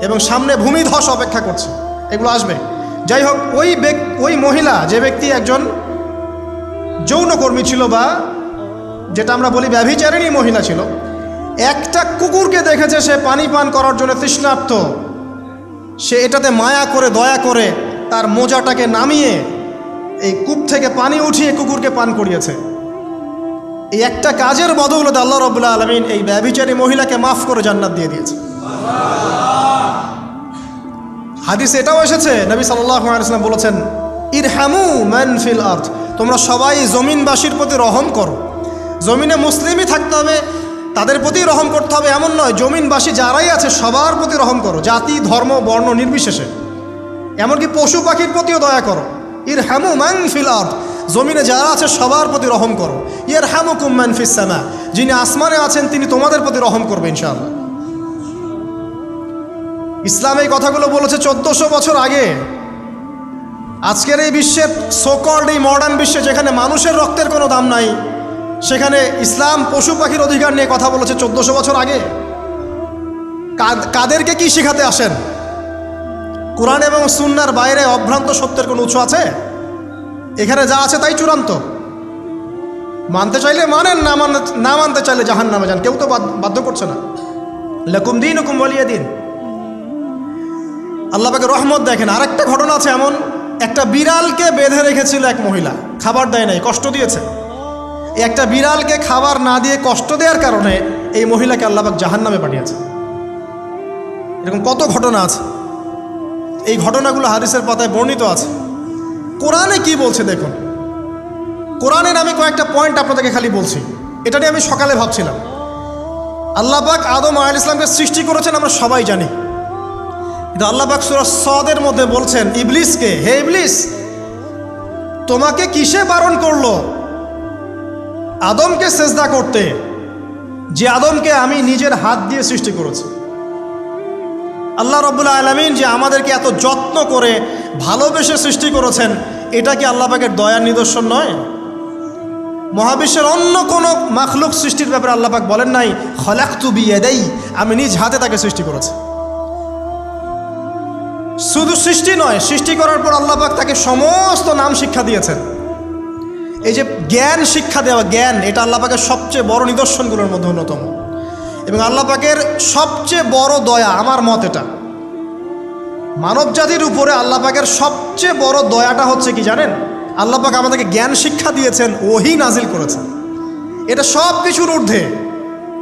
এবং সামনে ভূমিধস অপেক্ষা করছে, এগুলো আসবে। যাই হোক, ওই মহিলা, যে ব্যক্তি একজন যৌনকর্মী ছিল, বা যেটা আমরা বলি ব্যভিচারিণী মহিলা ছিল, একটা কুকুরকে দেখেছে সে পানি পান করার জন্য তৃষ্ণার্ত, সে এটাতে মায়া করে, দয়া করে তার মোজাটাকে নামিয়ে এই কূপ থেকে পানি উঠিয়ে কুকুরকে পান করিয়েছে। এই একটা কাজের বদৌলতে আল্লাহ রাব্বুল আলামিন এই ব্যভিচারী মহিলাকে মাফ করে জান্নাত দিয়ে দিয়েছে। হাদিসে এটাও এসেছে, নবী সাল্লাল্লাহু আলাইহি ওয়াসাল্লাম বলেছেন, ইরহামু মান ফিল আরদ, তোমরা সবাই জমিনবাসীর প্রতি রহম করো। জমিনে মুসলিমই থাকতে হবে, তাদের প্রতি রহম করতে হবে এমন নয়, জমিনবাসী যারাই আছে সবার প্রতি রহম করো, জাতি, ধর্ম, বর্ণ নির্বিশেষে। এমনকি পশু পাখির প্রতিও দয়া করো। ইরহামু মান ফিল আরদ, জমিনে যারা আছে সবার প্রতি রহম করো। ইয়ারহামুকুম মান ফিস সামা, যিনি আসমানে আছেন তিনি তোমাদের প্রতি রহম করবে ইনশাআল্লাহ। ইসলাম এই কথাগুলো বলেছে 1400 বছর আগে। আজকের এই বিশ্বের সোকল্ড এই মডার্ন বিশ্বে, যেখানে মানুষের রক্তের কোনো দাম নাই, সেখানে ইসলাম পশু পাখির অধিকার নিয়ে কথা বলেছে 1400 বছর আগে। কাদেরকে কি শেখাতে আসেন? কোরআন এবং সুন্নাহর বাইরে অভ্রান্ত সত্যের কোনো উৎস আছে? এখানে যা আছে তাই চূড়ান্ত। মানতে চাইলে মানেন, না মানতে চাইলে জাহান্নামে যান, কেউ তো বাধ্য করছে না। লাকুম দীনুকুম ওয়ালিয়া দিন। আল্লাহ পাকের রহমত দেখেন। আরেকটা ঘটনা আছে এমন, একটা বিড়ালকে বেঁধে রেখেছিল এক মহিলা, খাবার দেয় নাই, কষ্ট দিয়েছে। একটা বিড়ালকে খাবার না দিয়ে কষ্ট দেওয়ার কারণে এই মহিলাকে আল্লাহ পাক জাহান্নামে পাঠিয়েছে। এরকম কত ঘটনা আছে, এই ঘটনাগুলো হাদিসের পাতায় বর্ণিত আছে। কোরআনে কি বলছে দেখুন। কোরআনের আমি কয়েকটা পয়েন্ট আপনাদেরকে খালি বলছি, এটা নিয়ে আমি সকালে ভাবছিলাম। আল্লাহ পাক আদম আলাইহিস সালামকে সৃষ্টি করেছেন আমরা সবাই জানি, কিন্তু আল্লাহ পাক সূরা সদের মধ্যে বলছেন ইবলিসকে, হে ইবলিস, তোমাকে কিসে বারণ করলো আদমকে সেজদা করতে, যে আদমকে আমি নিজের হাত দিয়ে সৃষ্টি করেছি। আল্লাহ রাব্বুল আলামিন যে আমাদেরকে এত যত্ন করে ভালোবেসে সৃষ্টি করেছেন, এটা কি আল্লাহ পাকের দয়ার নিদর্শন নয়? মহাবিশ্বের অন্য কোনো মাখলুক সৃষ্টির ব্যাপারে আল্লাহ পাক বলেন নাই খলাকতু বিয়াদাই, আমি নিজ হাতে তাকে সৃষ্টি করেছি। শুধু সৃষ্টি নয়, সৃষ্টি করার পর আল্লাহ পাক তাকে সমস্ত নাম শিক্ষা দিয়েছেন। এই যে জ্ঞান শিক্ষা দেওয়া, জ্ঞান, এটা আল্লাহ পাকের সবচেয়ে বড় নিদর্শনগুলোর মধ্যে অন্যতম। এবং আল্লাহ পাকের সবচেয়ে বড় দয়া, আমার মত এটা, মানব জাতির উপরে আল্লাহ পাকের সবচেয়ে বড় দয়াটা হচ্ছে কি জানেন? আল্লাহ পাক আমাদেরকে জ্ঞান শিক্ষা দিয়েছেন, ওহী নাজিল করেছেন। এটা সব কিছুর ঊর্ধ্বে।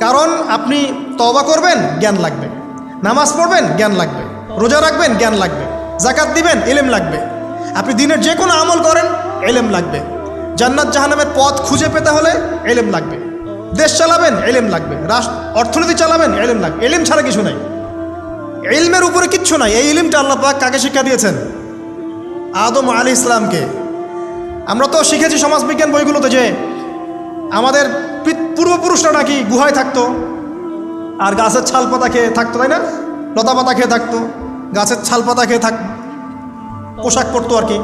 কারণ আপনি তওবা করবেন, জ্ঞান লাগবে। নামাজ পড়বেন, জ্ঞান লাগবে। রোজা রাখবেন, জ্ঞান লাগবে। জাকাত দিবেন, ইলম লাগবে। আপনি দিনের যে কোনো আমল করেন, ইলম লাগবে। জান্নাত জাহান্নামের পথ খুঁজে পেতে হলে ইলম লাগবে। দেশ চালাবেন, ইলম লাগবে। অর্থনীতি চালাবেন, ইলম লাগবে। ইলম ছাড়া কিছু নাই, ইলমের উপরে কিচ্ছু নাই। এই ইলমটা আল্লাহ পাক কাকে শিক্ষা দিয়েছেন? আদম আলাইহিস সালামকে। আমরা তো শিখেছি সমাজবিজ্ঞান বইগুলোতে যে আমাদের পূর্বপুরুষরা নাকি গুহায় থাকতো, আর গাছের ছাল পাতা খেয়ে থাকতো, তাই না? লতা পাতা খেয়ে থাকতো, গাছের ছাল পাতা খেয়ে পোশাক পরতো আর কি।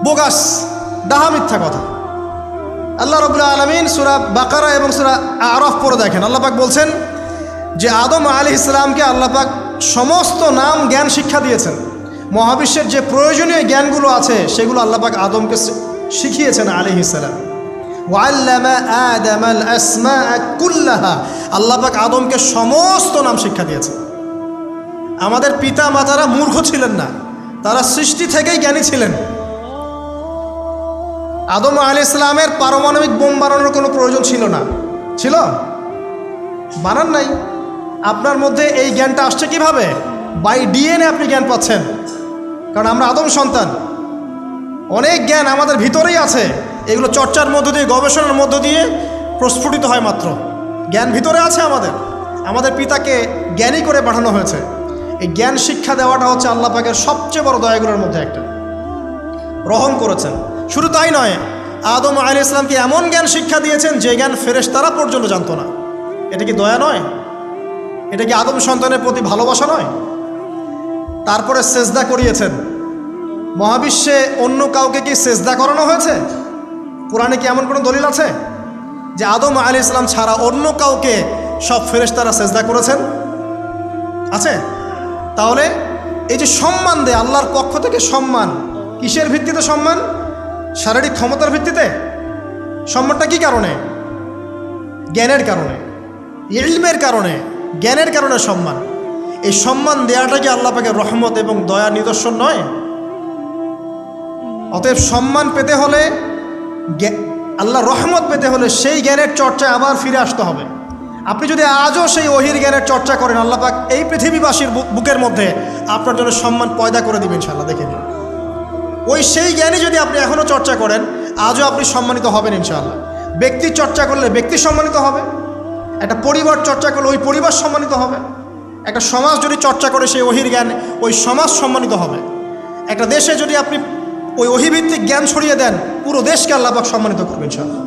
বোগাস, ডাহা, মিথ্যা কথা। আল্লাহ রাব্বুল আলামিন সূরা বাকারা এবং সূরা আরাফ পড়ে দেখেন, আল্লাহ পাক বলছেন যে আদম আলাইহিস সালামকে আল্লাহ পাক সমস্ত নাম জ্ঞান শিক্ষা দিয়েছেন। মহাবিশ্বের যে প্রয়োজনীয় জ্ঞানগুলো আছে সেগুলো আল্লাহ পাক আদমকে শিখিয়েছেন আলাইহিস সালাম। ওয়াল্লামা আদামাল আসমাআ কুল্লাহা, আল্লাহ পাক আদমকে সমস্ত নাম শিক্ষা দিয়েছেন। আমাদের পিতা মাতারা মূর্খ ছিলেন না, তারা সৃষ্টি থেকেই জ্ঞানী ছিলেন। আদম আলাইহিস সালামের পারমাণবিক বোম বানানোর কোনো প্রয়োজন ছিল না, ছিল? বানান নাই। আপনার মধ্যে এই জ্ঞানটা আসছে কিভাবে? বাই ডিএনএ আপনি জ্ঞান পাচ্ছেন, কারণ আমরা আদম সন্তান। অনেক জ্ঞান আমাদের ভিতরেই আছে, এগুলো চর্চার মধ্য দিয়ে, গবেষণার মধ্য দিয়ে প্রস্ফুটিত হয় মাত্র। জ্ঞান ভিতরে আছে আমাদের, আমাদের পিতাকে জ্ঞানী করে পাঠানো হয়েছে। এই জ্ঞান শিক্ষা দেওয়াটা হচ্ছে আল্লাহ পাকের সবচেয়ে বড় দয়াগুলোর মধ্যে একটা। রহম করেছেন। শুধু তাই নয়, আদম আলাইহিস সালামকে এমন জ্ঞান শিক্ষা দিয়েছেন যে জ্ঞান ফেরেশতারা পর্যন্ত জানতো না। এটা কি দয়া নয়? এটা কি আদম সন্তানের প্রতি ভালোবাসা নয়? তারপরে সেজদা করিয়েছেন। মহাবিশ্বে অন্য কাউকে কি সেজদা করানো হয়েছে? কোরআনে কি এমন কোনো দলিল আছে যে আদম আলাইহিস সালাম ছাড়া অন্য কাউকে সব ফেরেশতারা সেজদা করেছেন? আছে? তাহলে এই যে সম্মান দেয় আল্লাহর পক্ষ থেকে, সম্মান কিসের ভিত্তিতে? সম্মান শারীরিক ক্ষমতার ভিত্তিতে? সম্মানটা কি কারণে? জ্ঞানের কারণে, ইলমের কারণে, জ্ঞানের কারণে সম্মান। এই সম্মান দেওয়াটা কি আল্লাহ পাকের রহমত এবং দয়ার নিদর্শন নয়? অতএব সম্মান পেতে হলে, আল্লাহর রহমত পেতে হলে সেই জ্ঞানের চর্চায় আবার ফিরে আসতে হবে। আপনি যদি আজও সেই ওহির জ্ঞানের চর্চা করেন, আল্লাহ পাক এই পৃথিবীবাসীর বুকের মধ্যে আপনার জন্য সম্মান পয়দা করে দিবেন ইনশাআল্লাহ। দেখে নিন, ওই সেই জ্ঞানই যদি আপনি এখনও চর্চা করেন, আজও আপনি সম্মানিত হবেন ইনশাআল্লাহ। ব্যক্তির চর্চা করলে ব্যক্তি সম্মানিত হবে, একটা পরিবার চর্চা করলে ওই পরিবার সম্মানিত হবে, একটা সমাজ যদি চর্চা করে সেই ওহির জ্ঞান, ওই সমাজ সম্মানিত হবে। একটা দেশে যদি আপনি ওই ওহিভিত্তিক জ্ঞান ছড়িয়ে দেন, পুরো দেশকে আল্লাহ পাক সম্মানিত করবে ইনশাআল্লাহ,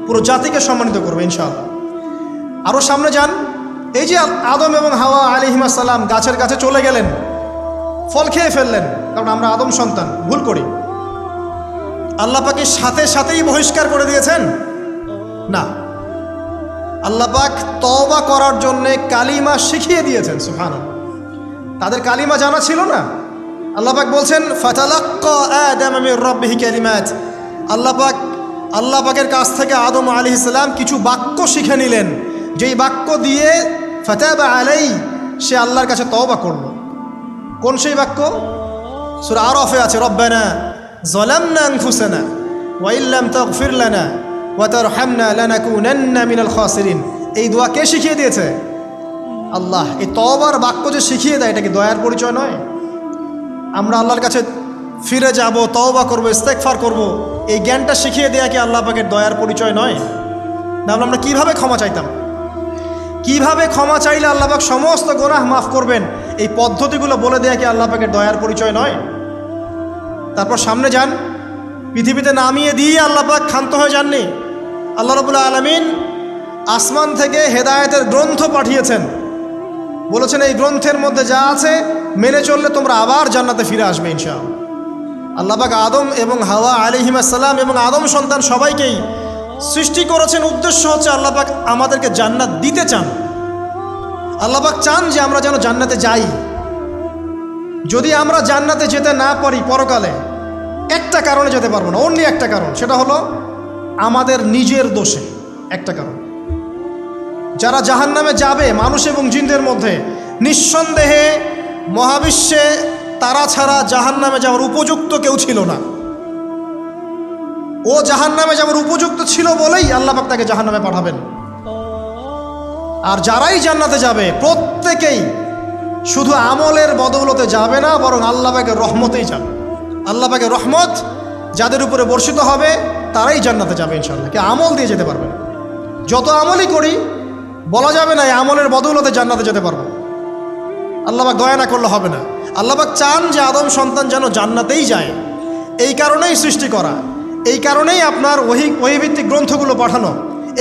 পুরো জাতিকে সম্মানিত করবে ইনশাআল্লাহ। আরও সামনে যান, এই যে আদম এবং হাওয়া আলাইহিস সালাম গাছের কাছে চলে গেলেন, ফল খেয়ে ফেললেন, কারণ আমরা আদম সন্তান, ভুল করি। আল্লাহ পাক সাথে সাথেই বহিষ্কার করে দিয়েছেন? না, আল্লাহ পাক তওবা করার জন্যে কালিমা শিখিয়ে দিয়েছেন। সুবহানাল্লাহ, তাদের কালিমা জানা ছিল না। আল্লাহ পাক বলছেন ফাতালাক্কা আদম মির রাব্বিহি কালিমাত। আল্লাহ পাকের কাছ থেকে আদম আলাইহিস সালাম কিছু বাক্য শিখে নিলেন, যেই বাক্য দিয়ে ফাতাবা আলাইহি, সে আল্লাহর কাছে তওবা করল। কোন সেই বাক্য? সূরা আরাফে আছে, রব্বানা যালামনা আনফুসানা ওয়া ইল্লাম তাগফির লানা ওয়া তারহামনা লানাকুনান্না মিনাল খাসিরিন। এই দোয়া কে শিখিয়ে দিয়েছে? আল্লাহ। এই তওবার বাক্য যে শিখিয়ে দেয়, এটা কি দয়ার পরিচয় নয়? আমরা আল্লাহর কাছে ফিরে যাব, তওবা করব, ইস্তেগফার করব, এই জ্ঞানটা শিখিয়ে দেয়া কি আল্লাহ পাকের দয়ার পরিচয় নয়? তাহলে আমরা কীভাবে ক্ষমা চাইতাম? কিভাবে ক্ষমা চাইলে আল্লাহ পাক সমস্ত গুনাহ মাফ করবেন, এই পদ্ধতিগুলো বলে দেয়া কি আল্লাহ পাকের দয়ার পরিচয় নয়? তারপর সামনে যান, পৃথিবীতে নামিয়ে দিয়ে আল্লাহ পাক ক্ষান্ত হয়ে যাননি। আল্লাহ রাব্বুল আলামিন আসমান থেকে হেদায়েতের গ্রন্থ পাঠিয়েছেন, বলেছেন এই গ্রন্থের মধ্যে যা আছে মেনে চললে তোমরা আবার জান্নাতে ফিরে আসবে ইনশাআল্লাহ। আল্লাহ পাক আদম এবং হাওয়া আলাইহিস সালাম এবং আদম সন্তান সবাইকেই সৃষ্টি করেছেন। উদ্দেশ্য হচ্ছে আল্লাহ পাক আমাদেরকে জান্নাত দিতে চান। আল্লাহ পাক চান যে আমরা যেন জান্নাতে যাই। যদি আমরা জান্নাতে যেতে না পারি পরকালে, একটা কারণে যেতে পারবো না, অনলি একটা কারণ, সেটা হলো আমাদের নিজের দোষে। একটা কারণ, যারা জাহান্নামে যাবে মানুষ এবং জিনদের মধ্যে, নিঃসন্দেহে মহাবিশ্বে তারা ছাড়া জাহান্নামে যাওয়ার উপযুক্ত কেউ ছিল না। ও জাহান্নামে যাওয়ার উপযুক্ত ছিল বলেই আল্লাহ পাক তাকে জাহান্নামে পাঠাবেন। আর যারাই জান্নাতে যাবে প্রত্যেকেই শুধু আমলের বদৌলতে যাবে না, বরং আল্লাহ পাকের রহমতেই যাবে। আল্লাহ পাকের রহমত যাদের উপরে বর্ষিত হবে তারাই জান্নাতে যাবে ইনশাআল্লাহ। কে আমল দিয়ে যেতে পারবে না। যত আমলই করি বলা যাবে না এই আমলের বদৌলতে জান্নাতে যেতে পারবো। আল্লাহ পাক দয়া না করলে হবে না। আল্লাহ পাক চান যে আদম সন্তান যেন জান্নাতেই যায়। এই কারণেই সৃষ্টি করা, এই কারণেই আপনার ওহীভিত্তিক গ্রন্থগুলো পাঠানো,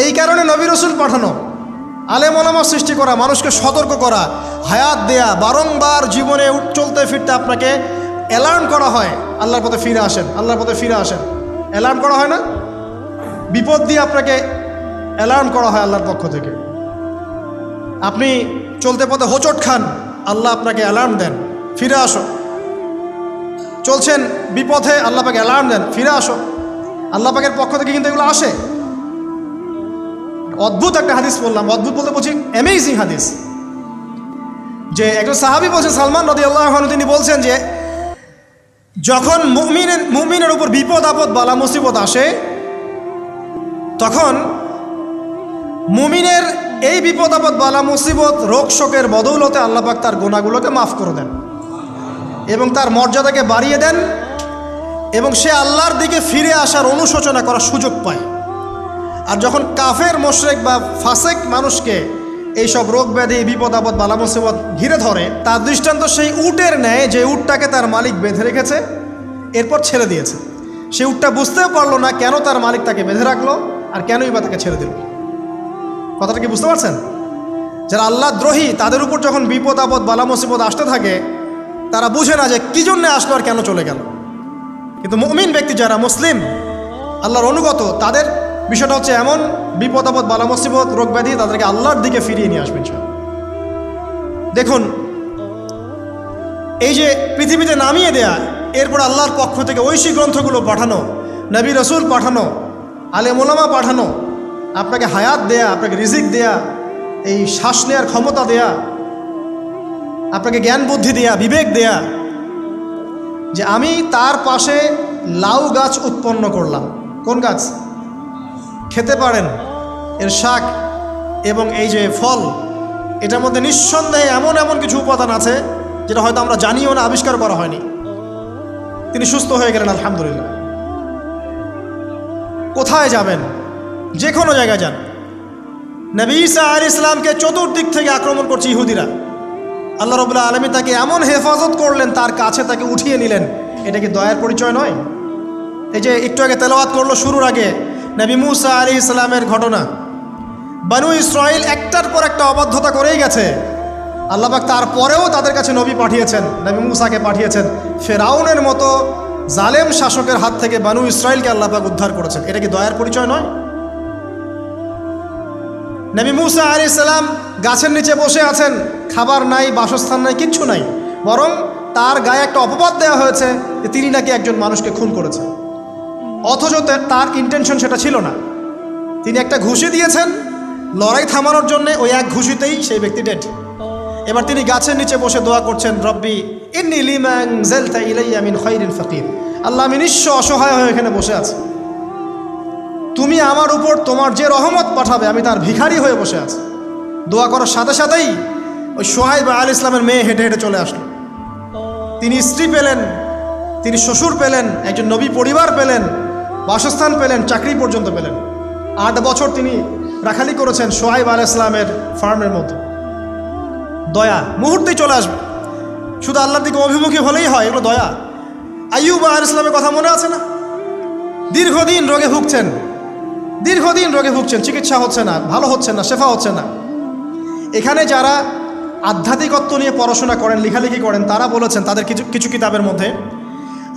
এই কারণে নবী রাসূল পাঠানো, আলেম ওলামা সৃষ্টি করা, মানুষকে সতর্ক করা, হায়াত দেয়া, বারংবার জীবনে চলতে ফিরতে আপনাকে অ্যালার্ম করা হয়, আল্লাহর পথে ফিরে আসেন, আল্লাহর পথে ফিরে আসেন। অ্যালার্ম করা হয় না? বিপদ দিয়ে আপনাকে অ্যালার্ম করা হয় আল্লাহর পক্ষ থেকে। আপনি চলতে পথে হোঁচট খান, আল্লাহ আপনাকে অ্যালার্ম দেন, ফিরে আসো। চলছেন বিপথে, আল্লাহ পাকে অ্যালার্ম দেন, ফিরে আসো। আল্লাহ পাকের পক্ষ থেকে কিন্তু এগুলো আসে। অদ্ভুত একটা হাদিস বললাম, অদ্ভুত বলতে বলছি অ্যামেজিং হাদিস, যে একজন সাহাবী বলছেন, সালমান রাদিয়াল্লাহু আনহু, তিনি বলছেন যে যখন মুমিনের উপর বিপদ আপদ বালা মুসিবত আসে, তখন মুমিনের এই বিপদ আপদ বালা মুসিবত রোগ শোকের বদৌলতে আল্লাহ পাক তার গুনাহগুলোকে মাফ করে দেন এবং তার মর্যাদাকে বাড়িয়ে দেন এবং সে আল্লাহর দিকে ফিরে আসার অনুশোচনা করার সুযোগ পায়। আর যখন কাফের মোশরেক বা ফাসেক মানুষকে এইসব রোগ ব্যাধি বিপদ আপদ বালা মুসিবত ঘিরে ধরে, তার দৃষ্টান্ত সেই উটের ন্যায় যে উটটাকে তার মালিক বেঁধে রেখেছে, এরপর ছেড়ে দিয়েছে। সে উটটা বুঝতেও পারলো না কেন তার মালিক তাকে বেঁধে রাখলো আর কেনই বা তাকে ছেড়ে দিল। কথাটা কি বুঝতে পারছেন? যারা আল্লাহ দ্রোহী তাদের উপর যখন বিপদ আপদ বালা মুসিবত আসতে থাকে, তারা বুঝে না যে কী জন্যে আসলো আর কেন চলে গেল। কিন্তু মুমিন ব্যক্তি যারা মুসলিম আল্লাহর অনুগত, তাদের বিষয়টা হচ্ছে এমন বিপদ আপদ বালা মুসিবত রোগ ব্যাধি তাদেরকে আল্লাহর দিকে ফিরিয়ে নিয়ে আসবেন। দেখুন, এই যে পৃথিবীতে নামিয়ে দেয়া, এরপর আল্লাহর পক্ষ থেকে ঐশী গ্রন্থগুলো পাঠানো, নবী রসুল পাঠানো, আলেম ওলামা পাঠানো, আপনাকে হায়াত দেয়া, আপনাকে রিজিক দেয়া, এই শ্বাস নেওয়ার ক্ষমতা দেয়া, আপনাকে জ্ঞান বুদ্ধি দেয়া, বিবেক দেয়া, যে আমি তার পাশে লাউ গাছ উৎপন্ন করলাম। কোন গাছ? খেতে পারেন এর শাক এবং এই যে ফল, এটার মধ্যে নিঃসন্দেহে এমন এমন কিছু উপাদান আছে যেটা হয়তো আমরা জানিও না, আবিষ্কার করা হয়নি। তিনি সুস্থ হয়ে গেলেন, আলহামদুলিল্লাহ। কোথায় যাবেন? যে কোনো জায়গায় যান। নবী ঈসা আলাইহিস সালামকে চতুর্দিক থেকে আক্রমণ করছে ইহুদিরা। আল্লাহ রাব্বুল আলামিন তাকে এমন হেফাজত করলেন, তার কাছে তাকে উঠিয়ে নিলেন। এটা কি দয়ার পরিচয় নয়? এই যে একটু আগে তেলাওয়াত করলো শুরুর আগে নবী মূসা আলাইহিস সালামের ঘটনা। বনু ইসরাইল একটার পর একটা অবাধ্যতা করেই গেছে। আল্লাহ পাক তারপরেও তাদের কাছে নবী পাঠিয়েছেন, নবী মূসাকে পাঠিয়েছেন। ফেরাউনের মতো জালেম শাসকের হাত থেকে বনু ইসরাইলকে আল্লাহ পাক উদ্ধার করেছেন। এটা কি দয়ার পরিচয় নয়? নবী মূসা আলাইহিস সালাম গাছের নিচে বসে আছেন, খাবার নাই, বাসস্থান নাই, কিচ্ছু নাই, বরং তার গায়ে একটা অপবাদ দেওয়া হয়েছে যে তিনি নাকি একজন মানুষকে খুন করেছেন। অথচ তার ইন্টেনশন সেটা ছিল না। তিনি একটা ঘুষি দিয়েছেন লড়াই থামানোর জন্য, ওই এক ঘুষিতেই সেই ব্যক্তি ডেড। এবার তিনি গাছের নিচে বসে দোয়া করছেন, রব্বি ইন্নী লিমা আনজালতা ইলাইয়া মিন খাইরিন ফাকির। আল্লাহ, আমি নিঃস্ব অসহায় হয়ে এখানে বসে আছি, তুমি আমার উপর তোমার যে রহমত পাঠাবে আমি তার ভিখারি হয়ে বসে আছি। দোয়া করার সাথে সাথেই ওই সোহাইব আলাইহিস সালামের মেয়ে হেঁটে হেঁটে চলে আসলো। তিনি স্ত্রী পেলেন, তিনি শ্বশুর পেলেন, একজন নবী পরিবার পেলেন, বাসস্থান পেলেন, চাকরি পর্যন্ত পেলেন। 8 বছর তিনি রাখালি করেছেন সোহাইব আলাইহিস সালামের ফার্মের মধ্যে। দয়া মুহূর্তেই চলে আসবে, শুধু আল্লাহর দিকে অভিমুখী হলেই হয়, এগুলো দয়া। আইয়ুব আলাইহিস সালামের কথা মনে আছে না? দীর্ঘদিন রোগে ভুগছেন, চিকিৎসা হচ্ছে না, ভালো হচ্ছে না, শেফা হচ্ছে না। এখানে যারা আধ্যাত্মিকত্ব নিয়ে পড়াশোনা করেন, লেখালেখি করেন, তারা বলেছেন তাদের কিছু কিতাবের মধ্যে,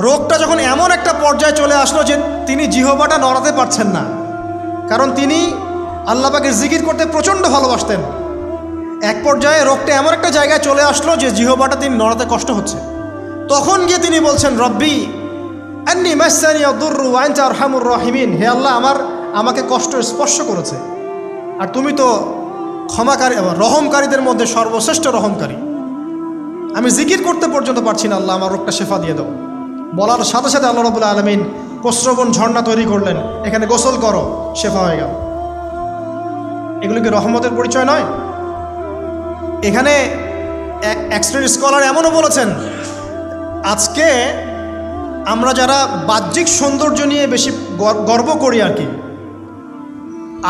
রোগটা যখন এমন একটা পর্যায়ে চলে আসলো যে তিনি জিহ্বাটা নড়াতে পারছেন না, কারণ তিনি আল্লাহ পাকের জিকির করতে প্রচণ্ড ভালোবাসতেন। এক পর্যায়ে রোগটা এমন একটা জায়গায় চলে আসলো যে জিহ্বাটা তিনি নড়াতে কষ্ট হচ্ছে। তখন গিয়ে তিনি বলছেন, রব্বি আন্নী মাসসানি আদ-দুররু ওয়া আনতা আরহামুর রাহিমিন। হে আল্লাহ, আমাকে কষ্ট স্পর্শ করেছে, আর তুমি তো ক্ষমাকারী, রহমকারীদের মধ্যে সর্বশ্রেষ্ঠ রহমকারী। আমি জিকির করতে পর্যন্ত পারছি না, আল্লাহ আমার রোগটা শেফা দিয়ে দাও। বলার সাথে সাথে আল্লাহ রাব্বুল আলামিন প্রস্রবণ ঝর্ণা তৈরি করলেন, এখানে গোসল করো, শেফা হয়ে গেল। এগুলো কি রহমতের পরিচয় নয়? এখানে এক শ্রেণীর স্কলার এমনও বলেছেন, আজকে আমরা যারা বাহ্যিক সৌন্দর্য নিয়ে বেশি গর্ব করি আর কি,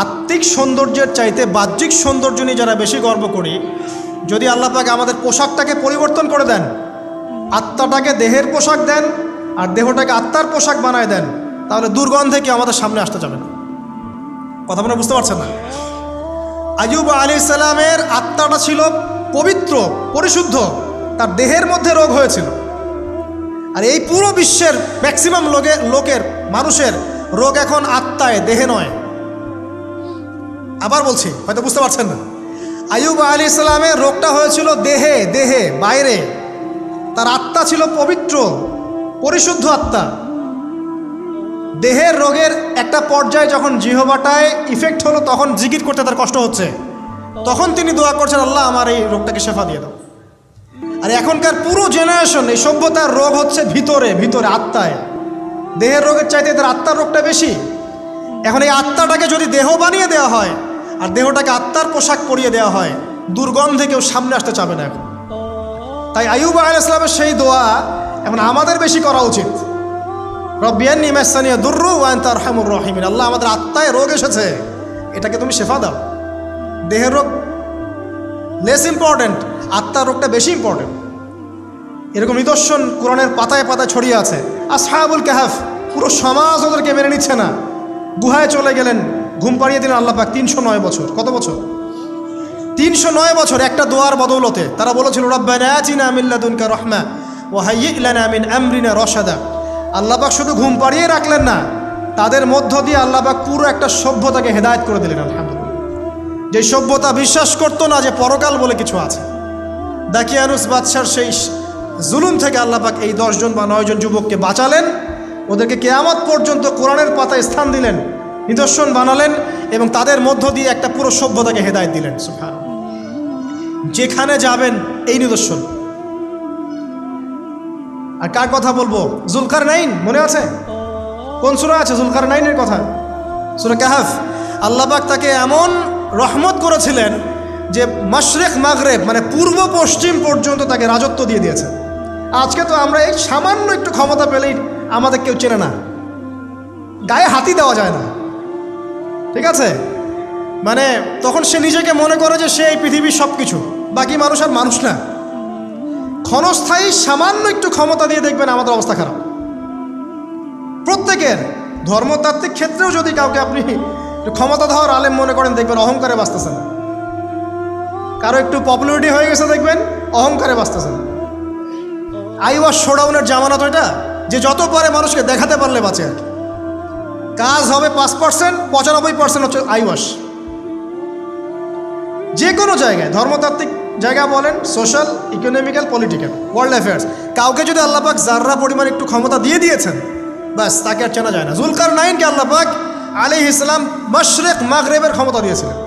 আত্মিক সৌন্দর্যের চাইতে বাহ্যিক সৌন্দর্য নিয়ে যারা বেশি গর্ব করি, যদি আল্লাহ পাক আমাদের পোশাকটাকে পরিবর্তন করে দেন, আত্মাটাকে দেহের পোশাক দেন আর দেহটাকে আত্মার পোশাক বানায় দেন, তাহলে দুর্গন্ধে কি আমাদের সামনে আসতে যাবে না। কথা মনে বুঝতে পারছেন না? আইয়ুব আলাইহিস সালামের আত্মাটা ছিল পবিত্র, পরিশুদ্ধ, তার দেহের মধ্যে রোগ হয়েছিল। আর এই পুরো বিশ্বের ম্যাক্সিমাম লোকের মানুষের রোগ এখন আত্মায়, দেহে নয়। আবার বলছি, হয়তো বুঝতে পারছেন না। আইয়ুব আলাইহিস সালামের রোগটা হয়েছিল দেহে, বাইরে। তার আত্মা ছিল পবিত্র, পরিশুদ্ধ আত্মা। দেহের রোগের একটা পর্যায়ে যখন জিহ্বাটায় ইফেক্ট হলো, তখন জিকির করতে তার কষ্ট হচ্ছে, তখন তিনি দোয়া করছেন, আল্লাহ আমার এই রোগটাকে শেফা দিয়ে দাও। আর এখনকার পুরো জেনারেশন, এই সভ্যতার রোগ হচ্ছে ভিতরে, আত্মায়। দেহের রোগের চাইতে এদের আত্মার রোগটা বেশি। এখন এই আত্মাটাকে যদি দেহ বানিয়ে দেওয়া হয় আর দেহটাকে আত্মার পোশাক পরিয়ে দেওয়া হয়, দুর্গন্ধে কেউ সামনে আসতে চাবে না এখন। তাই আইয়ুব আলাইহিস সালামের সেই দোয়া এখন আমাদের বেশি করা উচিত। রব্বি আন্নী মাসানিয়া দুররু ওয়া আনতা আরহামুর রাহিমিন। আল্লাহ, আমাদের আত্মায় রোগ এসেছে, এটাকে তুমি শেফা দাও। দেহের রোগ লেস ইম্পর্টেন্ট, আত্মার রোগটা বেশি ইম্পর্টেন্ট। এরকম নিদর্শন কোরআনের পাতায় পাতায় ছড়িয়ে আছে। আসহাবুল কাহাফ, পুরো সমাজ ওদেরকে মেনে নিচ্ছে না, গুহায় চলে গেলেন, ঘুম পাড়িয়ে দিলেন আল্লাহ পাক। 309 বছর। কত বছর? 309 বছর একটা দোয়ার বদৌলতে। তারা বলেছিল রব্বানা আতিনা মিন লাদুনকা রাহমা ওয়া হাইয়্ লানা মিন আমরিনা রাশাদা। আল্লাহ পাক শুধু ঘুম পাড়িয়ে রাখলেন না, তাদের মধ্য দিয়ে আল্লাহ পাক পুরো একটা সভ্যতাকে হেদায়েত করে দিলেন। আলহামদুলিল্লাহ। যে সভ্যতা বিশ্বাস করতো না যে পরকাল বলে কিছু আছে, দাকিয়ানুস বাদশার সেই জুলুম থেকে আল্লাহ পাক এই 10 জন বা 9 জন যুবককে বাঁচালেন, ওদেরকে কিয়ামত পর্যন্ত কোরআনের পাতায় স্থান দিলেন, নিদর্শন বানালেন এবং তাদের মধ্য দিয়ে একটা পুরো সভ্যতাকে হেদায়েত দিলেন। সুবহানাল্লাহ। যেখানে যাবেন এই নিদর্শন। আর কার কথা বলবো? জুলকারনাইন, মনে আছে? কোন সূরা আছে জুলকারনাইনের কথা? সূরা কাহাফ। আল্লাহ পাক তাকে এমন রহমত করেছিলেন যে মাশরিক মাগরিব মানে পূর্ব পশ্চিম পর্যন্ত তাকে রাজত্ব দিয়ে দিয়েছে। আজকে তো আমরা এই সামান্য একটু ক্ষমতা পেলেই আমাদের কেউ চেনে না, গায়ে হাতি দেওয়া যায় না, ঠিক আছে? মানে তখন সে নিজেকে মনে করে যে সে এই পৃথিবীর সব কিছু, বাকি মানুষ আর মানুষ না। ক্ষণস্থায়ী সামান্য একটু ক্ষমতা দিয়ে দেখবেন আমাদের অবস্থা খারাপ। প্রত্যেকের ধর্মতাত্ত্বিক ক্ষেত্রেও যদি কাউকে আপনি ক্ষমতাধর আলেম মনে করেন, দেখবেন অহংকারে বাঁচতেছেন। কারো একটু পপুলারিটি হয়ে গেছে, দেখবেন অহংকারে বাঁচতেছেন। আইওয়াশ শোডাউনের জামানা তো এটা, যে যত পারে মানুষকে দেখাতে পারলে বাঁচে আর কি। কাজ হবে 5%, 95% হচ্ছে আইওয়াশ। যে কোনো জায়গায়, ধর্মতাত্ত্বিক জায়গা বলেন, social, economical, political, world affairs, কাউকে যদি আল্লাহ পাক যাররা পরিমাণ একটু ক্ষমতা দিয়ে দিয়েছেন, ব্যাস তাকে আর চেনা যায় না। জুলকারনাইনকে আল্লাহ পাক আলাইহিস সালাম মাশরিক মাগরিবের ক্ষমতা দিয়েছিলেন।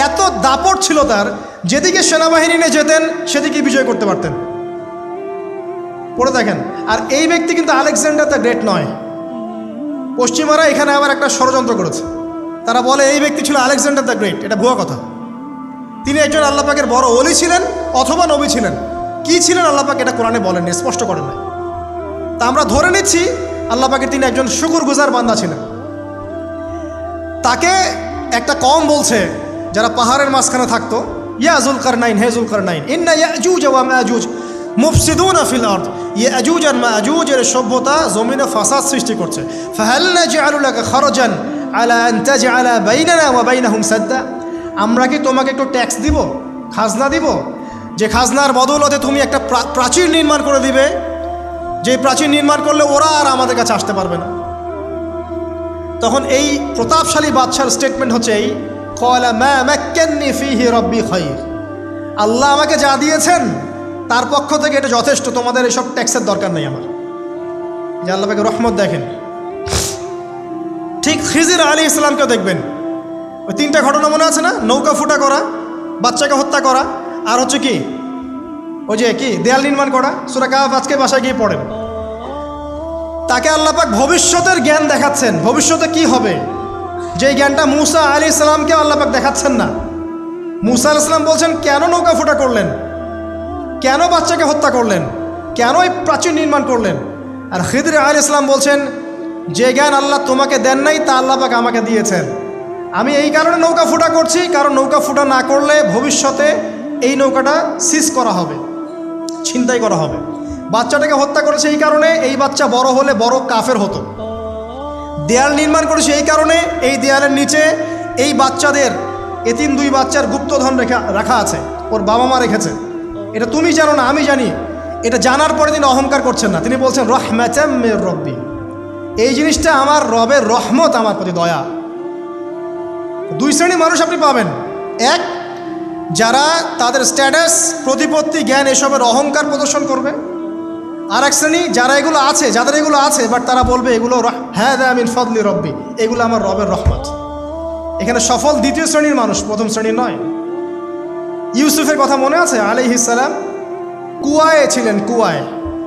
এত দাপট ছিল তার, যেদিকে সেনাবাহিনী নিয়ে যেতেন সেদিকে বিজয় করতে পারতেন। পড়ে দেখেন। আর এই ব্যক্তি কিন্তু আলেকজান্ডার দ্য গ্রেট নয়। পশ্চিমারা এখানে আবার একটা ষড়যন্ত্র করেছে। তারা বলে এই ব্যক্তি ছিল আলেকজান্ডার দ্য গ্রেট। এটা ভুয়া কথা। তিনি একজন আল্লাহ পাকের বড় ওলি ছিলেন অথবা নবী ছিলেন। কি ছিলেন আল্লাহ পাক এটা কোরআনে বলেননি, স্পষ্ট করেন নাই। তা আমরা ধরে নিচ্ছি আল্লাহ পাকের তিনি একজন শুকরগুজার বান্দা ছিলেন। তাকে একটা কওম বলছে যারা পাহাড়ের মাঝখানে থাকতো, ইয়া জুলকারনাইন, হে জুলকারনাইন, ইন্না ইয়াজুজ ওয়া মাজুজ মুফসিদুনা ফিল আরদ। ইয়াজুজ আর মাজুজের সভ্যতা জমিনে ফাসাদ সৃষ্টি করছে। ফাহাল নাজআলু লাকা খারাজান আলা আন তাজআলা বাইনানা ওয়া বাইনাহুম সাদ্দা। আমরা কি তোমাকে একটু ট্যাক্স দিব, খাজনা দিব, যে খাজনার বদৌলতে তুমি একটা প্রাচীর নির্মাণ করে দিবে, যে প্রাচীর নির্মাণ করলে ওরা আর আমাদের কাছে আসতে পারবে না। তখন এই প্রতাপশালী বাদশার স্টেটমেন্ট হচ্ছে এই, ক্বালা মা মাক্কান্নী ফীহি রাব্বী খায়র। আল্লাহ আমাকে যা দিয়েছেন তার পক্ষ থেকে এটা যথেষ্ট, তোমাদের এসব ট্যাক্সের দরকার নেই আমার। যে আল্লাহ পাকের রহমত দেখেন। ঠিক খিজির আলাইহিস সালামকেও দেখবেন, ওই 3টা ঘটনা মনে আছে না? নৌকা ফুটা করা, বাচ্চাকে হত্যা করা, আর হচ্ছে কি ওই যে কি দেয়াল নির্মাণ করা। সূরা কাহফ আজকে বাসায় গিয়ে পড়েন। তাকে আল্লাহ পাক ভবিষ্যতের জ্ঞান দেখাচ্ছেন, ভবিষ্যতে কি হবে, যেই জ্ঞানটা মূসা আলাইহিস সালামকে আল্লাহ পাক দেখাচ্ছেন না। মূসা আলাইহিস সালাম বলছেন কেন নৌকা ফুটা করলেন, কেন বাচ্চাকে হত্যা করলেন, কেন এই প্রাচীর নির্মাণ করলেন। আর খিদির আলাইহিস সালাম বলছেন যে জ্ঞান আল্লাহ তোমাকে দেন নাই তা আল্লাহ পাক আমাকে দিয়েছেন। আমি এই কারণে নৌকা ফুটা করছি, কারণ নৌকা ফুটা না করলে ভবিষ্যতে এই নৌকাটা সিজ করা হবে, ছিনতাই করা হবে। বাচ্চাটাকে হত্যা করেছে এই কারণে, এই বাচ্চা বড় হলে বড় কাফের হতো। দেয়াল নির্মাণ করেছে এই কারণে, এই দেয়ালের নিচে এই বাচ্চাদের এতিম 2 বাচ্চার গুপ্তধন রাখা আছে, ওর বাবা মা রেখেছে। এটা তুমি জানো না, আমি জানি। এটা জানার পরে তিনি অহংকার করছেন না, তিনি বলছেন রাহমাতাম মির রব্বি, এই জিনিসটা আমার রবের রহমত, আমার প্রতি দয়া। 2 শ্রেণীর মানুষ আপনি পাবেন। এক, যারা তাদের স্ট্যাটাস, প্রতিপত্তি, জ্ঞান এসবের অহংকার প্রদর্শন করবে। আর এক শ্রেণী যারা এগুলো আছে, যাদের এগুলো আছে বাট তারা বলবে এগুলো হাযা মিন ফাদলি রব্বি, এগুলো আমার রবের রহমত। এখানে সফল 2য় শ্রেণীর মানুষ, 1ম শ্রেণীর নয়। ইউসুফের কথা মনে আছে? আলাইহিস সালাম কুয়ায় ছিলেন,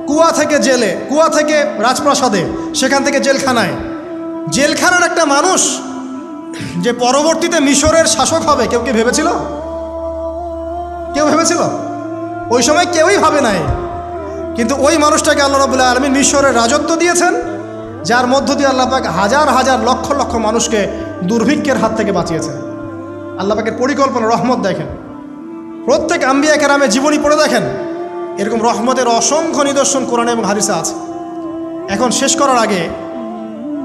কুয়া থেকে জেলে, কুয়া থেকে রাজপ্রাসাদে, সেখান থেকে জেলখানায়। জেলখানার একটা মানুষ যে পরবর্তীতে মিশরের শাসক হবে, কেউ কি ভেবেছিল? কেউ ভেবেছিল? ওই সময় কেউই ভাবে নাই। কিন্তু ওই মানুষটাকে আল্লাহ রাব্বুল আলামিন মিশরের রাজত্ব দিয়েছেন যার মধ্য দিয়ে আল্লাহ পাক হাজার হাজার লক্ষ লক্ষ মানুষকে দুর্ভিক্ষের হাত থেকে বাঁচিয়েছেন। আল্লাহ পাকের পরিকল্পনা, রহমত দেখেন। প্রত্যেক আম্বিয়া কেরামের জীবনী পড়ে দেখেন, এরকম রহমতের অসংখ্য নিদর্শন কোরআন এবং হাদিসে আছে। এখন শেষ করার আগে,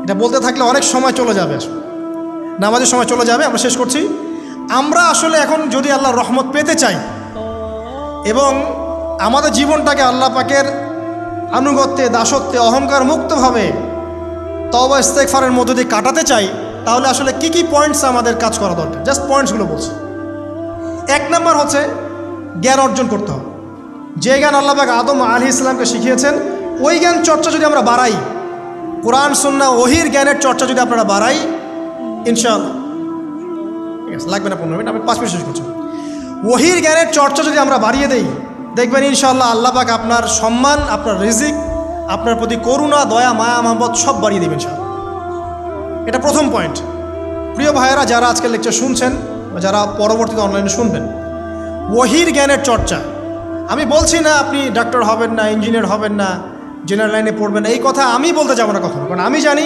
এটা বলতে থাকলে অনেক সময় চলে যাবে, নামাজের সময় চলে যাবে, আমরা শেষ করছি। আমরা আসলে এখন যদি আল্লাহর রহমত পেতে চাই এবং আমাদের জীবনটাকে আল্লাহ পাকের আনুগত্যে, দাসত্বে, অহংকার মুক্তভাবে তওবা ইস্তেগফারের মধ্য দিয়ে কাটাতে চাই, তাহলে আসলে কি কি পয়েন্টস আমাদের কাজ করা দরকার, জাস্ট পয়েন্টসগুলো বলছি। 1 নম্বর হচ্ছে জ্ঞান অর্জন করতে হবে। যে জ্ঞান আল্লাহ পাক আদম আলাইহিস সালামকে শিখিয়েছেন, ওই জ্ঞান চর্চা যদি আমরা বাড়াই, কোরআন সুন্নাহ ওহির জ্ঞানের চর্চা যদি আপনারা বাড়াই, ইনশাআল্লাহ, ঠিক আছে, লাগবে না 15 মিনিট, আমি 5 মিনিট শেষ করছি। ওহির জ্ঞানের চর্চা যদি আমরা বাড়িয়ে দেই, দেখবেন ইনশাআল্লাহ আল্লাহ পাক আপনার সম্মান, আপনার রিজিক, আপনার প্রতি করুণা, দয়া, মায়া, মহব্বত সব বাড়িয়ে দেবেন ইনশাআল্লাহ। এটা প্রথম পয়েন্ট। প্রিয় ভাইয়েরা, যারা আজকের লেকচার শুনছেন, যারা পরবর্তীতে অনলাইনে শুনবেন, ওহির জ্ঞানের চর্চা। আমি বলছি না আপনি ডাক্তার হবেন না, ইঞ্জিনিয়ার হবেন না, জেনারেল লাইনে পড়বেন, এই কথা আমি বলতে যাবো না কখনো। কারণ আমি জানি,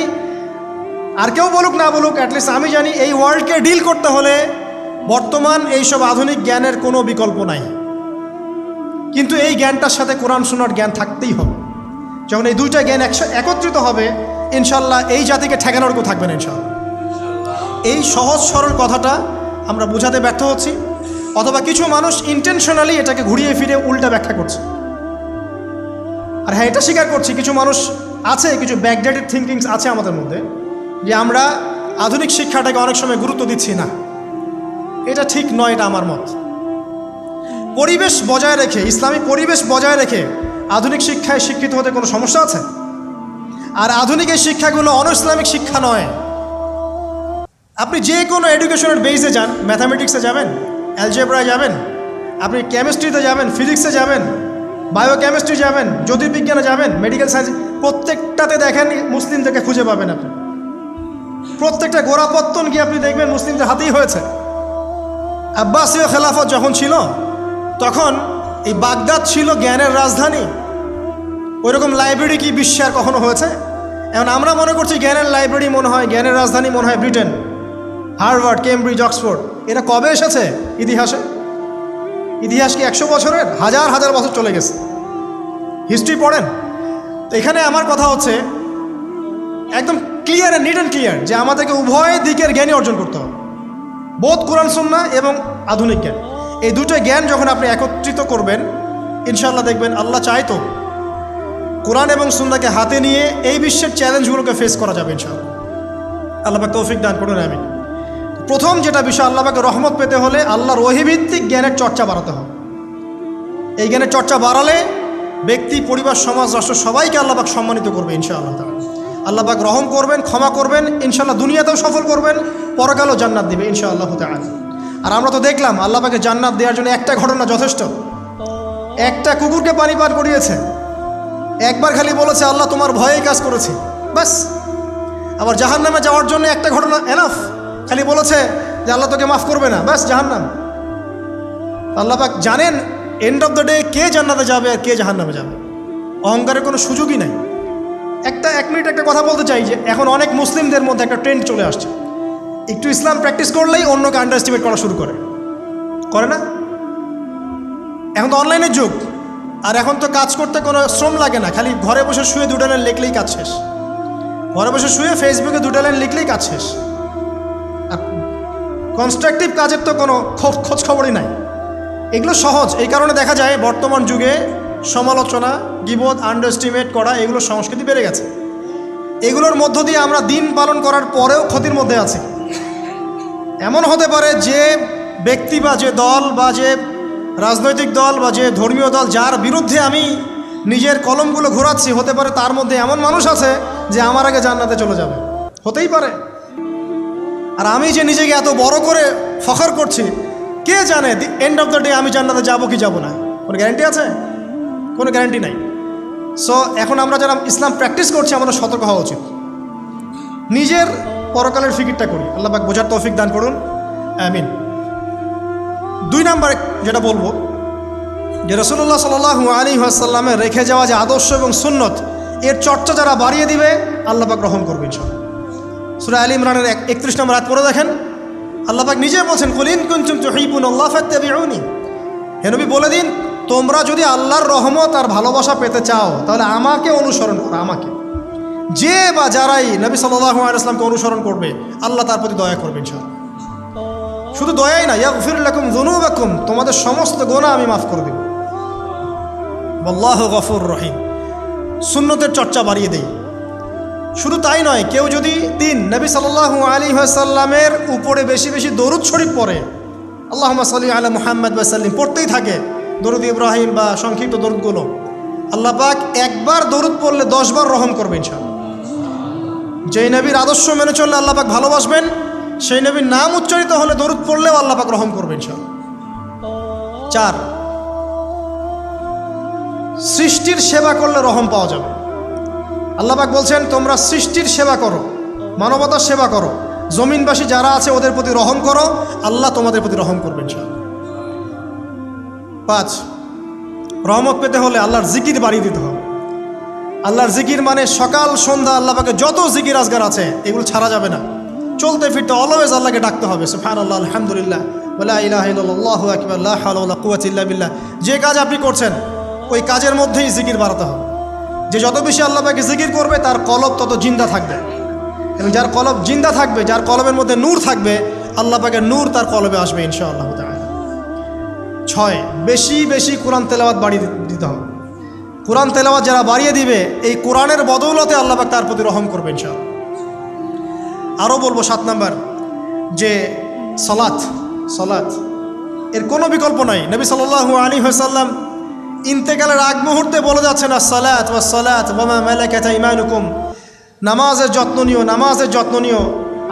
আর কেউ বলুক না বলুক, অ্যাটলিস্ট আমি জানি এই ওয়ার্ল্ডকে ডিল করতে হলে বর্তমান এইসব আধুনিক জ্ঞানের কোনো বিকল্প নাই। কিন্তু এই জ্ঞানটার সাথে কোরআন সুন্নাহর জ্ঞান থাকতেই হবে। যখন এই দুইটা জ্ঞান একত্রিত হবে, ইনশাল্লাহ এই জাতিকে ঠেকানোর কেউ থাকবে না ইনশাল্লাহ। এই সহজ সরল কথাটা আমরা বোঝাতে ব্যর্থ হচ্ছি, অথবা কিছু মানুষ ইন্টেনশনালি এটাকে ঘুরিয়ে ফিরে উল্টা ব্যাখ্যা করছে। আর হ্যাঁ, এটা স্বীকার করছি, কিছু মানুষ আছে, কিছু ব্যাকডেটেড থিঙ্কিংস আছে আমাদের মধ্যে, যে আমরা আধুনিক শিক্ষাটাকে অনেক সময় গুরুত্ব দিচ্ছি না। এটা ঠিক নয়, এটা আমার মত। পরিবেশ বজায় রেখে, ইসলামী পরিবেশ বজায় রেখে আধুনিক শিক্ষায় শিক্ষিত হতে কোনো সমস্যা আছে? আর আধুনিক এই শিক্ষাগুলো অনইসলামিক শিক্ষা নয়। আপনি যে কোনো এডুকেশনের বেসে যান, ম্যাথামেটিক্সে যাবেন, অ্যালজেব্রায় যাবেন, আপনি কেমিস্ট্রিতে যাবেন, ফিজিক্সে যাবেন, বায়োকেমিস্ট্রি যাবেন, জ্যোতির্বিজ্ঞানে যাবেন, মেডিকেল সায়েন্স, প্রত্যেকটাতে দেখেন মুসলিমদেরকে খুঁজে পাবেন আপনি। প্রত্যেকটা গোড়াপত্তন গিয়ে আপনি দেখবেন মুসলিমদের হাতেই হয়েছে। আব্বাসীয় খেলাফত যখন ছিল, তখন এই বাগদাদ ছিল জ্ঞানের রাজধানী। ওইরকম লাইব্রেরি কি বিশ্বে আর কখনো হয়েছে? এখন আমরা মনে করছি জ্ঞানের লাইব্রেরি মনে হয়, জ্ঞানের রাজধানী মনে হয় ব্রিটেন, হার্ভার্ড, কেমব্রিজ, অক্সফোর্ড। এরা কবে এসেছে ইতিহাসে? ইতিহাস কি 100 বছরের? হাজার হাজার বছর চলে গেছে। হিস্ট্রি পড়েন। তো এখানে আমার কথা হচ্ছে একদম ক্লিয়ার, নিট অ্যান্ড ক্লিয়ার, যে আমাদেরকে উভয় দিকের জ্ঞানই অর্জন করতে হবে, বোধ কোরআন সুন্নাহ এবং আধুনিক জ্ঞান। এই দুটো জ্ঞান যখন আপনি একত্রিত করবেন, ইনশাআল্লাহ দেখবেন আল্লাহ চাইতো কোরআন এবং সুন্নাহকে হাতে নিয়ে এই বিশ্বের চ্যালেঞ্জগুলোকে ফেস করা যাবে ইনশাআল্লাহ। আল্লাহ পাক তৌফিক দান করুন, আমিন। প্রথম যেটা বিষয়, আল্লাহ পাকের রহমত পেতে হলে আল্লাহর ওহীভিত্তিক জ্ঞানের চর্চা বাড়াতে হবে। এই জ্ঞানের চর্চা বাড়ালে ব্যক্তি, পরিবার, সমাজ, রাষ্ট্র সবাইকে আল্লাহ পাক সম্মানিত করবে ইনশাআল্লাহ তাআলা। আল্লাহ পাক রহম করবেন, ক্ষমা করবেন, ইনশাআল্লাহ দুনিয়াতেও সফল করবেন, পরকালেও জান্নাত দিবে ইনশাআল্লাহ তাআলা। আর আমরা তো দেখলাম আল্লাহ পাকে জান্নাত দেওয়ার জন্য একটা ঘটনা যথেষ্ট। একটা কুকুরকে পানি পান করিয়েছে, একবার খালি বলেছে আল্লাহ তোমার ভয়েই কাজ করেছি, বাস। আবার জাহান্নামে যাওয়ার জন্য একটা ঘটনা এনাফ, খালি বলেছে যে আল্লাহ তোকে মাফ করবে না, বাস জাহান্নাম। আল্লাহ পাক জানেন এন্ড অফ দ্য ডে কে জান্নাতে যাবে আর কে জাহান্নামে যাবে। অহংকারের কোনো সুযোগই নাই। এক মিনিট একটা কথা বলতে চাই, যে এখন অনেক মুসলিমদের মধ্যে একটা ট্রেন্ড চলে আসছে, একটু ইসলাম প্র্যাকটিস করলেই অন্যকে আন্ডার এস্টিমেট করা শুরু করে না? এখন তো অনলাইনের যুগ, আর এখন তো কাজ করতে কোনো শ্রম লাগে না, খালি ঘরে বসে শুয়ে 2টা লাইন লিখলেই কাজ শেষ। ঘরে বসে শুয়ে ফেসবুকে 2টা লাইন লিখলেই কাজ শেষ। আর কনস্ট্রাকটিভ কাজের তো কোনো খোঁজ খবরই নাই। এগুলো সহজ, এই কারণে দেখা যায় বর্তমান যুগে সমালোচনা, গীবত, আন্ডার এস্টিমেট করা, এগুলো সংস্কৃতি বেড়ে গেছে। এগুলোর মধ্য দিয়ে আমরা দিন পালন করার পরেও ক্ষতির মধ্যে আছি। এমন হতে পারে যে ব্যক্তি বা যে দল বা যে রাজনৈতিক দল বা যে ধর্মীয় দল যার বিরুদ্ধে আমি নিজের কলমগুলো ঘোরাচ্ছি, হতে পারে তার মধ্যে এমন মানুষ আছে যে আমার আগে জান্নাতে চলে যাবে, হতেই পারে। আর আমি যে নিজেকে এত বড় করে ফখর করছি, কে জানে এন্ড অফ দ্য ডে আমি জান্নাতে যাবো কি যাব না? কোনো গ্যারান্টি আছে? কোনো গ্যারান্টি নাই। সো এখন আমরা যারা ইসলাম প্র্যাকটিস করছি, আমাদের সতর্ক হওয়া উচিত, নিজের পরকালের ফিকিরটা করি। আল্লাহ পাক বোঝার তৌফিক দান করুন, আমিন। 2 নাম্বার যেটা বলবো, যে রাসূলুল্লাহ সাল্লাল্লাহু আলাইহি ওয়াসাল্লামের রেখে যাওয়া যে আদর্শ এবং সুন্নত, এর চর্চা যারা বাড়িয়ে দিবে আল্লাহ পাক রহম করবে ইনশাআল্লাহ। সূরা আলী ইমরানের 31 নম্বর আয়াত পড়ে দেখেন, আল্লাহ পাক নিজে বলছেন, কুল ইন কুনতুম তুহিব্বুনাল্লাহ ফাত্তাবিউনি, হে নবী বলে দিন, তোমরা যদি আল্লাহর রহমত আর ভালোবাসা পেতে চাও তাহলে আমাকে অনুসরণ করো। আমাকে যে বা যারাই নবী সাল্লাল্লাহু আলাইহি ওয়াসাল্লামকে অনুসরণ করবে আল্লাহ তার প্রতি দয়া করবে ইনশাআল্লাহ। শুধু দয়াই না, ইয়াগফির লাকুম যুনুবাকুম, তোমাদের সমস্ত গুনাহ আমি মাফ করে দেব। আল্লাহু গফুর রহিম। সুন্নতের চর্চা বাড়িয়ে দেই। শুধু তাই নয়, কেউ যদি নবী সাল্লাল্লাহু আলাইহি ওয়াসাল্লামের উপরে বেশি বেশি দরুদ শরীফ পড়ে, আল্লাহুম্মা সাল্লি আলা মুহাম্মাদ ওয়া সাল্লিম পড়তেই থাকে, দরুদ ইব্রাহিম বা সংক্ষিপ্ত দরুদগুলো, আল্লাহ পাক একবার দরুদ পড়লে 10 বার রহম করবে ইনশাআল্লাহ। যেই নবীর আদর্শ মেনে চললে আল্লাহ পাক ভালোবাসবেন, সেই নবীর নাম উচ্চারিত হলে দরুদ পড়লেও আল্লাহ পাক রহম করবে ইনশাআল্লাহ। 4, সৃষ্টির সেবা করলে রহম পাওয়া যাবে। আল্লাহ পাক বলছেন, তোমরা সৃষ্টির সেবা করো, মানবতার সেবা করো, জমিনবাসী যারা আছে ওদের প্রতি রহম করো, আল্লাহ তোমাদের প্রতি রহম করবেন ইনশাআল্লাহ। 5, রহমত পেতে হলে আল্লাহর জিকির বাড়িয়ে দিতে হবে। আল্লাহর জিকির মানে সকাল সন্ধ্যা আল্লাহ পাকে যত জিকির আজগার আছে এগুলো ছাড়া যাবে না। চলতে ফিরতে অলওয়েজ আল্লাহকে ডাকতে হবে, সুবহানাল্লাহ, আলহামদুলিল্লাহ, ওয়া লা ইলাহা ইল্লাল্লাহ, আল্লাহু আকবার, লা হাওলা ওয়া লা কুওয়াতা ইল্লা বিল্লাহ। যে কাজ আপনি করছেন ওই কাজের মধ্যেই জিকির বাড়াতে হবে। যে যত বেশি আল্লাহ পাকে জিকির করবে তার কলব তত জিন্দা থাকবে, এবং যার কলব জিন্দা থাকবে, যার কলবের মধ্যে নূর থাকবে, আল্লাহ পাকের নূর তার কলবে আসবে ইনশাআল্লাহ তাআলা। 6, বেশি বেশি কোরআন তেলাওয়াত বাড়িয়ে দিতে হবে। কোরআন তেলাওয়াত যারা বাড়িয়ে দিবে এই কোরআনের বদৌলতে আল্লাহ পাক তার প্রতি রহম করবে ইনশাআল্লাহ। আরও বলবো 7 নাম্বার, যে সলাত এর কোনো বিকল্প নাই। নবী সাল্লাল্লাহু আলাইহি ওয়াসাল্লাম ইন্তেকালের আগ মুহূর্তে বলে যাচ্ছেন, আসসালাত ওয়াসসালাত ওয়া মা মালাকাত আইমানুকুম, নামাজের যত্ন নিও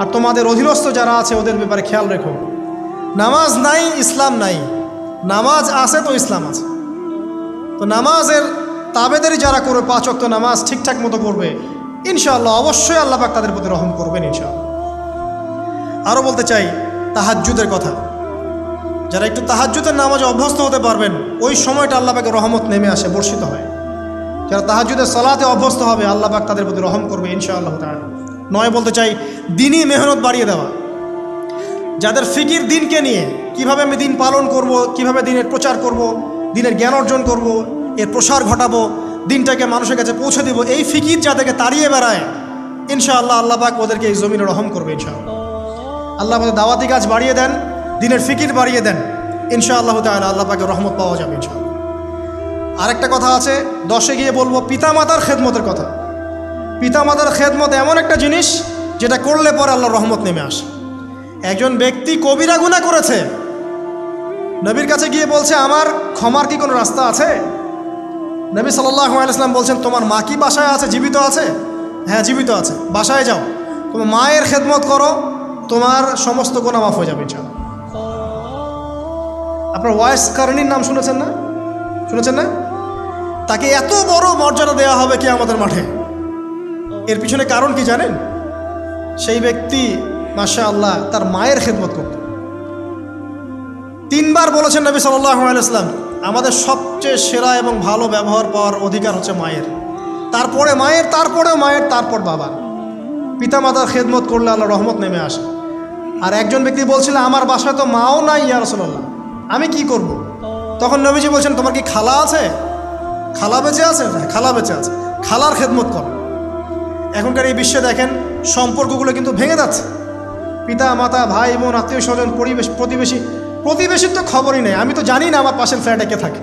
আর তোমাদের অধীনস্থ যারা আছে ওদের ব্যাপারে খেয়াল রেখো। নামাজ নাই ইসলাম নাই, নামাজ আছে তো ইসলাম আছে। তো নামাজের তাবেদারি যারা করবে, 5 ওয়াক্ত নামাজ ঠিকঠাক মতো করবে, ইনশাআল্লাহ অবশ্যই আল্লাহ পাক তাদের প্রতি রহম করবেন ইনশাআল্লাহ। আরও বলতে চাই তাহাজ্জুদের কথা। যারা একটু তাহাজ্জুদের নামাজে অভ্যস্ত হতে পারবেন, ওই সময়টা আল্লাহ পাকের রহমত নেমে আসে, বর্ষিত হয়। যারা তাহাজ্জুদের সালাতে অভ্যস্ত হবে আল্লাহ পাক তাদের প্রতি রহম করবে ইনশাআল্লাহ তাআলা। 9 বলতে চাই দিনই মেহনত বাড়িয়ে দেওয়া। যাদের ফিকির দিনকে নিয়ে, কিভাবে আমি দিন পালন করব, কিভাবে দিনের প্রচার করব, দিনের জ্ঞান অর্জন করব, এর প্রসার ঘটাবো, দিনটাকে মানুষের কাছে পৌঁছে দেব, এই ফিকির যাদেরকে তাড়িয়ে বেড়ায়, ইনশাআল্লাহ আল্লাহ পাক ওদেরকে এই জমিনে রহম করবে ইনশাআল্লাহ। আল্লাহ পাক দাওয়াতি কাজ বাড়িয়ে দেন, দিনের ফিকির বাড়িয়ে দেন, ইনশাআল্লাহ তাআলা আল্লাহ পাকের রহমত পাওয়া যাবে ইনশাআল্লাহ। আরেকটা কথা আছে, 10-এ গিয়ে বলবো পিতামাতার খেদমতের কথা। পিতামাতার খেদমত এমন একটা জিনিস যেটা করলে পরে আল্লাহর রহমত নেমে আসে। একজন ব্যক্তি কবিরা গুনাহ করেছে, নবীর কাছে গিয়ে বলছে, আমার ক্ষমার কি কোনো রাস্তা আছে? নবী সাল্লাল্লাহু আলাইহি ওয়াসাল্লাম বলছেন, তোমার মা কি বাসায় আছে, জীবিত আছে? হ্যাঁ জীবিত আছে, বাসায় যাও, তোমার মায়ের খেদমত করো, তোমার সমস্ত গুনাহ মাফ হয়ে যাবে ইনশাআল্লাহ। আপনার ওয়াইস কারণীর নাম শুনেছেন না? তাকে এত বড় মর্যাদা দেওয়া হবে কিয়ামতের মাঠে। এর পিছনে কারণ কি জানেন? সেই ব্যক্তি মাশাআল্লাহ তার মায়ের খেদমত করত। 3 বার বলেছেন নবী সাল্লাল্লাহু আলাইহি ওয়াসাল্লাম, আমাদের সবচেয়ে সেরা এবং ভালো ব্যবহার পাওয়ার অধিকার হচ্ছে মায়ের, তারপরে মায়ের, তারপরেও মায়ের, তারপর বাবার। পিতামাতার খেদমত করলে আল্লাহ রহমত নেমে আসে। আর একজন ব্যক্তি বলছিল, আমার বাসায় তো মাও নাই ইয়া রাসূলুল্লাহ, আমি কি করব? তখন নবীজি বলছেন, তোমার কি খালা আছে? খালা বেঁচে আছে? খালা বেঁচে আছে, খালার খেদমত করো। এখনকার এই বিশ্বে দেখেন সম্পর্কগুলো কিন্তু ভেঙে যাচ্ছে। পিতা মাতা, ভাই বোন, আত্মীয় স্বজন, প্রতিবেশীর তো খবরই নেই, আমি তো জানি না আমার পাশের ফ্ল্যাটে কে থাকে।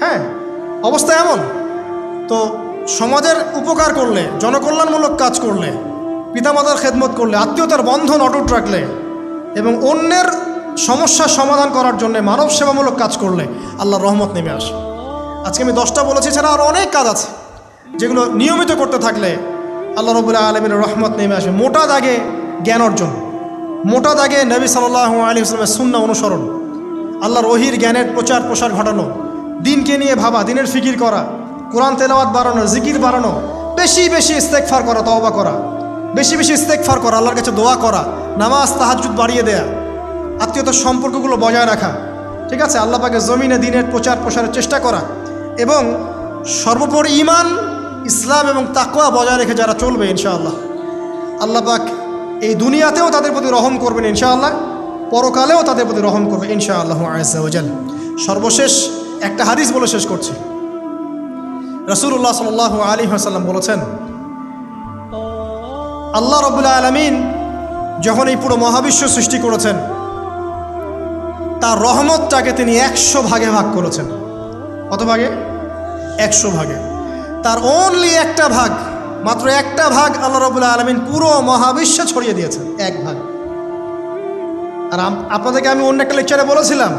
হ্যাঁ, অবস্থা এমন। তো সমাজের উপকার করলে, জনকল্যাণমূলক কাজ করলে, পিতামাতার খেদমত করলে, আত্মীয়তার বন্ধন অটুট রাখলে এবং অন্যের সমস্যার সমাধান করার জন্য মানব সেবামূলক কাজ করলে আল্লাহর রহমত নেমে আসে। আজকে আমি 10টা বলেছি, ছাড়া আরও অনেক কাজ আছে যেগুলো নিয়মিত করতে থাকলে আল্লাহ রাব্বুল আলামিনের রহমত নেমে আসে। মোটা দাগে জ্ঞান অর্জন, মোটা দাগে নবী সাল্লাল্লাহু আলাইহি ওয়াসাল্লামের সুন্নাহ অনুসরণ, আল্লাহর ওহীর জ্ঞানের প্রচার প্রসার ঘটানো, দিনকে নিয়ে ভাবা, দিনের ফিকির করা, কোরআন তেলাওয়াত বাড়ানো, জিকির বাড়ানো, বেশি বেশি ইস্তেগফার করা, তওবা করা, বেশি বেশি ইস্তেগফার করা, আল্লাহর কাছে দোয়া করা, নামাজ তাহাজ্জুদ বাড়িয়ে দেয়া, আত্মীয়তার সম্পর্কগুলো বজায় রাখা, ঠিক আছে, আল্লাহ পাকের জমিনে দিনের প্রচার প্রসারের চেষ্টা করা এবং সর্বোপরি ঈমান, ইসলাম এবং তাকওয়া বজায় রেখে যারা চলবে ইনশাআল্লাহ, আল্লাহ পাক এই দুনিয়াতেও তাদের প্রতি রহম করবেন ইনশাআল্লাহ, পরকালেও তাদের প্রতি রহম করবে ইনশাআল্লাহ আযজা ওয়া জাল। সর্বশেষ একটা হাদিস বলে শেষ করছি। রাসূলুল্লাহ সাল্লাল্লাহু আলাইহি ওয়াসাল্লাম বলেছেন, আল্লাহ রাব্বুল আলামিন যখন এই পুরো মহাবিশ্ব সৃষ্টি করেছেন, তার রহমতটাকে তিনি 100 ভাগে ভাগ করেছেন। কত ভাগে? 100 ভাগে। তার অনলি একটা ভাগ, মাত্র একটা ভাগ আল্লাহ রাব্বুল আলামিন পুরো মহাবিশ্বে ছড়িয়ে দিয়েছেন, এক ভাগ। আর আপনাদেরকে আমি অন্য একটা লেকচারে বলেছিলাম,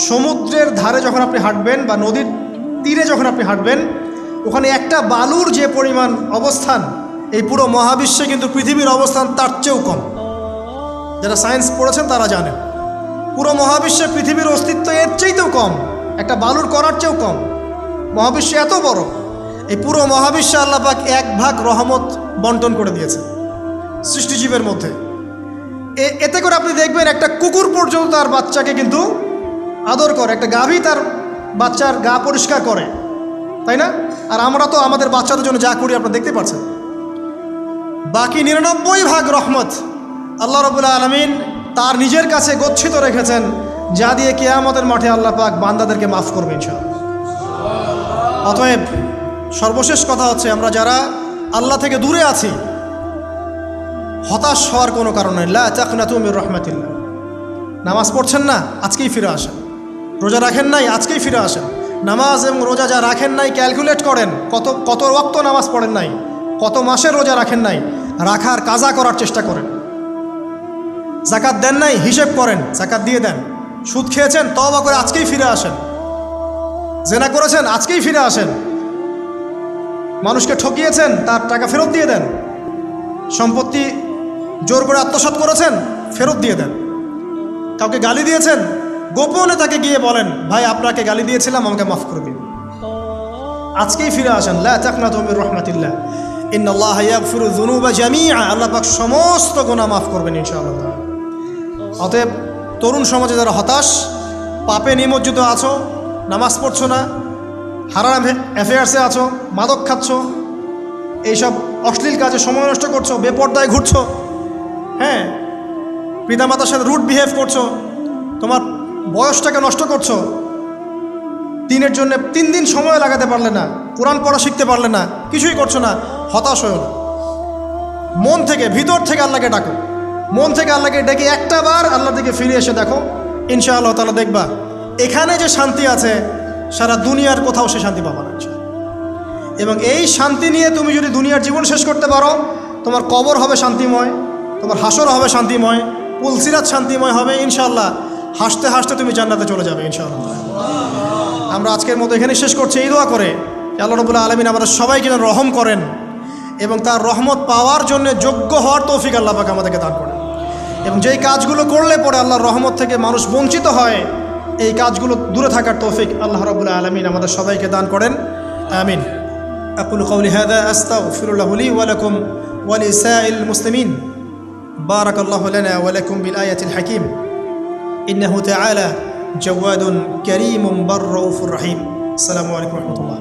সমুদ্রের ধারে যখন আপনি হাঁটবেন বা নদীর তীরে যখন আপনি হাঁটবেন, ওখানে একটা বালুর যে পরিমাণ অবস্থান, এই পুরো মহাবিশ্বে কিন্তু পৃথিবীর অবস্থান তার চেয়েও কম। যারা সায়েন্স পড়েছেন তারা জানেন, পুরো মহাবিশ্বে পৃথিবীর অস্তিত্ব এর চাইতেও কম, একটা বালুর করার চেয়েও কম। মহাবিশ্ব এত বড়, এই পুরো মহাবিশ্বে আল্লাহ পাক এক ভাগ রহমত বন্টন করে দিয়েছে সৃষ্টিজীবের মধ্যে। এতে করে আপনি দেখবেন একটা কুকুর পর্যন্ত তার বাচ্চাকে কিন্তু আদর করে, একটা গাভী তার বাচ্চার গা পরিষ্কার করে, তাই না? আর আমরা তো আমাদের বাচ্চাদের জন্য যা করি আপনারা দেখতে পাচ্ছেন। বাকি 99 ভাগ রহমত আল্লাহ রাব্বুল আলামিন তার নিজের কাছে গচ্ছিত রেখেছেন, যা দিয়ে কিয়ামতের মাঠে আল্লাহ পাক বান্দাদেরকে মাফ করবে ইনশাআল্লাহ। অতএব সর্বশেষ কথা হচ্ছে, আমরা যারা আল্লাহ থেকে দূরে আছি, হতাশ হওয়ার কোনো কারণ নেই। লা তাকনাতু মির রাহমাতিল্লাহ। নামাজ পড়ছেন না, আজকেই ফিরে আসেন। রোজা রাখেন নাই, আজকেই ফিরে আসেন। নামাজ এবং রোজা যা রাখেন নাই, ক্যালকুলেট করেন কত ওয়াক্ত নামাজ পড়েন নাই, কত মাসের রোজা রাখেন নাই, রাখার কাজা করার চেষ্টা করেন। যাকাত দেন নাই, হিসেব করেন, যাকাত দিয়ে দেন। সুদ খেয়েছেন, তওবা করে আজকেই ফিরে আসেন। জেনা করেছেন, আজকেই ফিরে আসেন। মানুষকে ঠকিয়েছেন, তার টাকা ফেরত দিয়ে দেন। সম্পত্তি জোর করে আত্মসাৎ করেছেন, ফেরত দিয়ে দেন। কাউকে গালি দিয়েছেন, গোপনে তাকে গিয়ে বলেন, ভাই আপনাকে গালি দিয়েছিলাম, আমাকে মাফ করে দিন। আজকেই ফিরে আসেন। লা তাকনাতু মির রাহমাতিল্লাহ, ইন্নাল্লাহা ইয়াগফিরু যুনুবা জামিআ। আল্লাহ পাক সমস্ত গুনাহ মাফ করবেন ইনশাআল্লাহ। অতএব তরুণ সমাজে যারা হতাশ, পাপে নিমজ্জিত আছো, নামাজ পড়ছো না, হারাম অ্যাফেয়ার্সে আছো, মাদক খাচ্ছ, এইসব অশ্লীল কাজে সময় নষ্ট করছো, বেপর্দায় ঘুরছো, হ্যাঁ, পিতামাতার সাথে রুড বিহেভ করছো, তোমার বয়সটাকে নষ্ট করছো, দিনের জন্য 3 দিন সময় লাগাতে পারলে না, কোরআন পড়া শিখতে পারলে না, কিছুই করছো না, হতাশ হয়েও না। মন থেকে, ভিতর থেকে আল্লাহকে ডাকো। মন থেকে আল্লাহকে ডেকে একটা বার আল্লাহর দিকে ফিরে এসে দেখো, ইনশাআল্লাহ তাআলা দেখবা এখানে যে শান্তি আছে, সারা দুনিয়ার কোথাও সে শান্তি পাবা না। এবং এই শান্তি নিয়ে তুমি যদি দুনিয়ার জীবন শেষ করতে পারো, তোমার কবর হবে শান্তিময়, তোমার হাসর হবে শান্তিময়, পুলসিরাত শান্তিময় হবে ইনশাআল্লাহ। হাসতে হাসতে তুমি জান্নাতে চলে যাবে ইনশাআল্লাহ। আমরা আজকের মতো এখানে শেষ করছি এই দোয়া করে, আল্লাহ রাব্বুল আলামিন আমাদের সবাইকে যেন রহম করেন এবং তার রহমত পাওয়ার জন্য যোগ্য হওয়ার তৌফিক আল্লাহ পাক আমাদেরকে দান করেন। এবং যেই কাজগুলো করলে পরে আল্লাহর রহমত থেকে মানুষ বঞ্চিত হয়, এই কাজগুলো দূরে থাকার তৌফিক আল্লাহ রাব্বুল আলামিন আমাদের সবাইকে দান করেন। আমিন। আকুলু কওলি হাযা আস্তাগফিরুল্লাহ লি ওয়া লাকুম ওয়া লিসাইল মুসলিমিন। বারাকাল্লাহু লানা ওয়া লাকুম বিল আয়াতিল হাকীম। ইন্নাহু তাআলা জাওয়াদুন কারীমুন বাররাউফুর রহিম। আসসালামু আলাইকুম ওয়া রাহমাতুল্লাহ।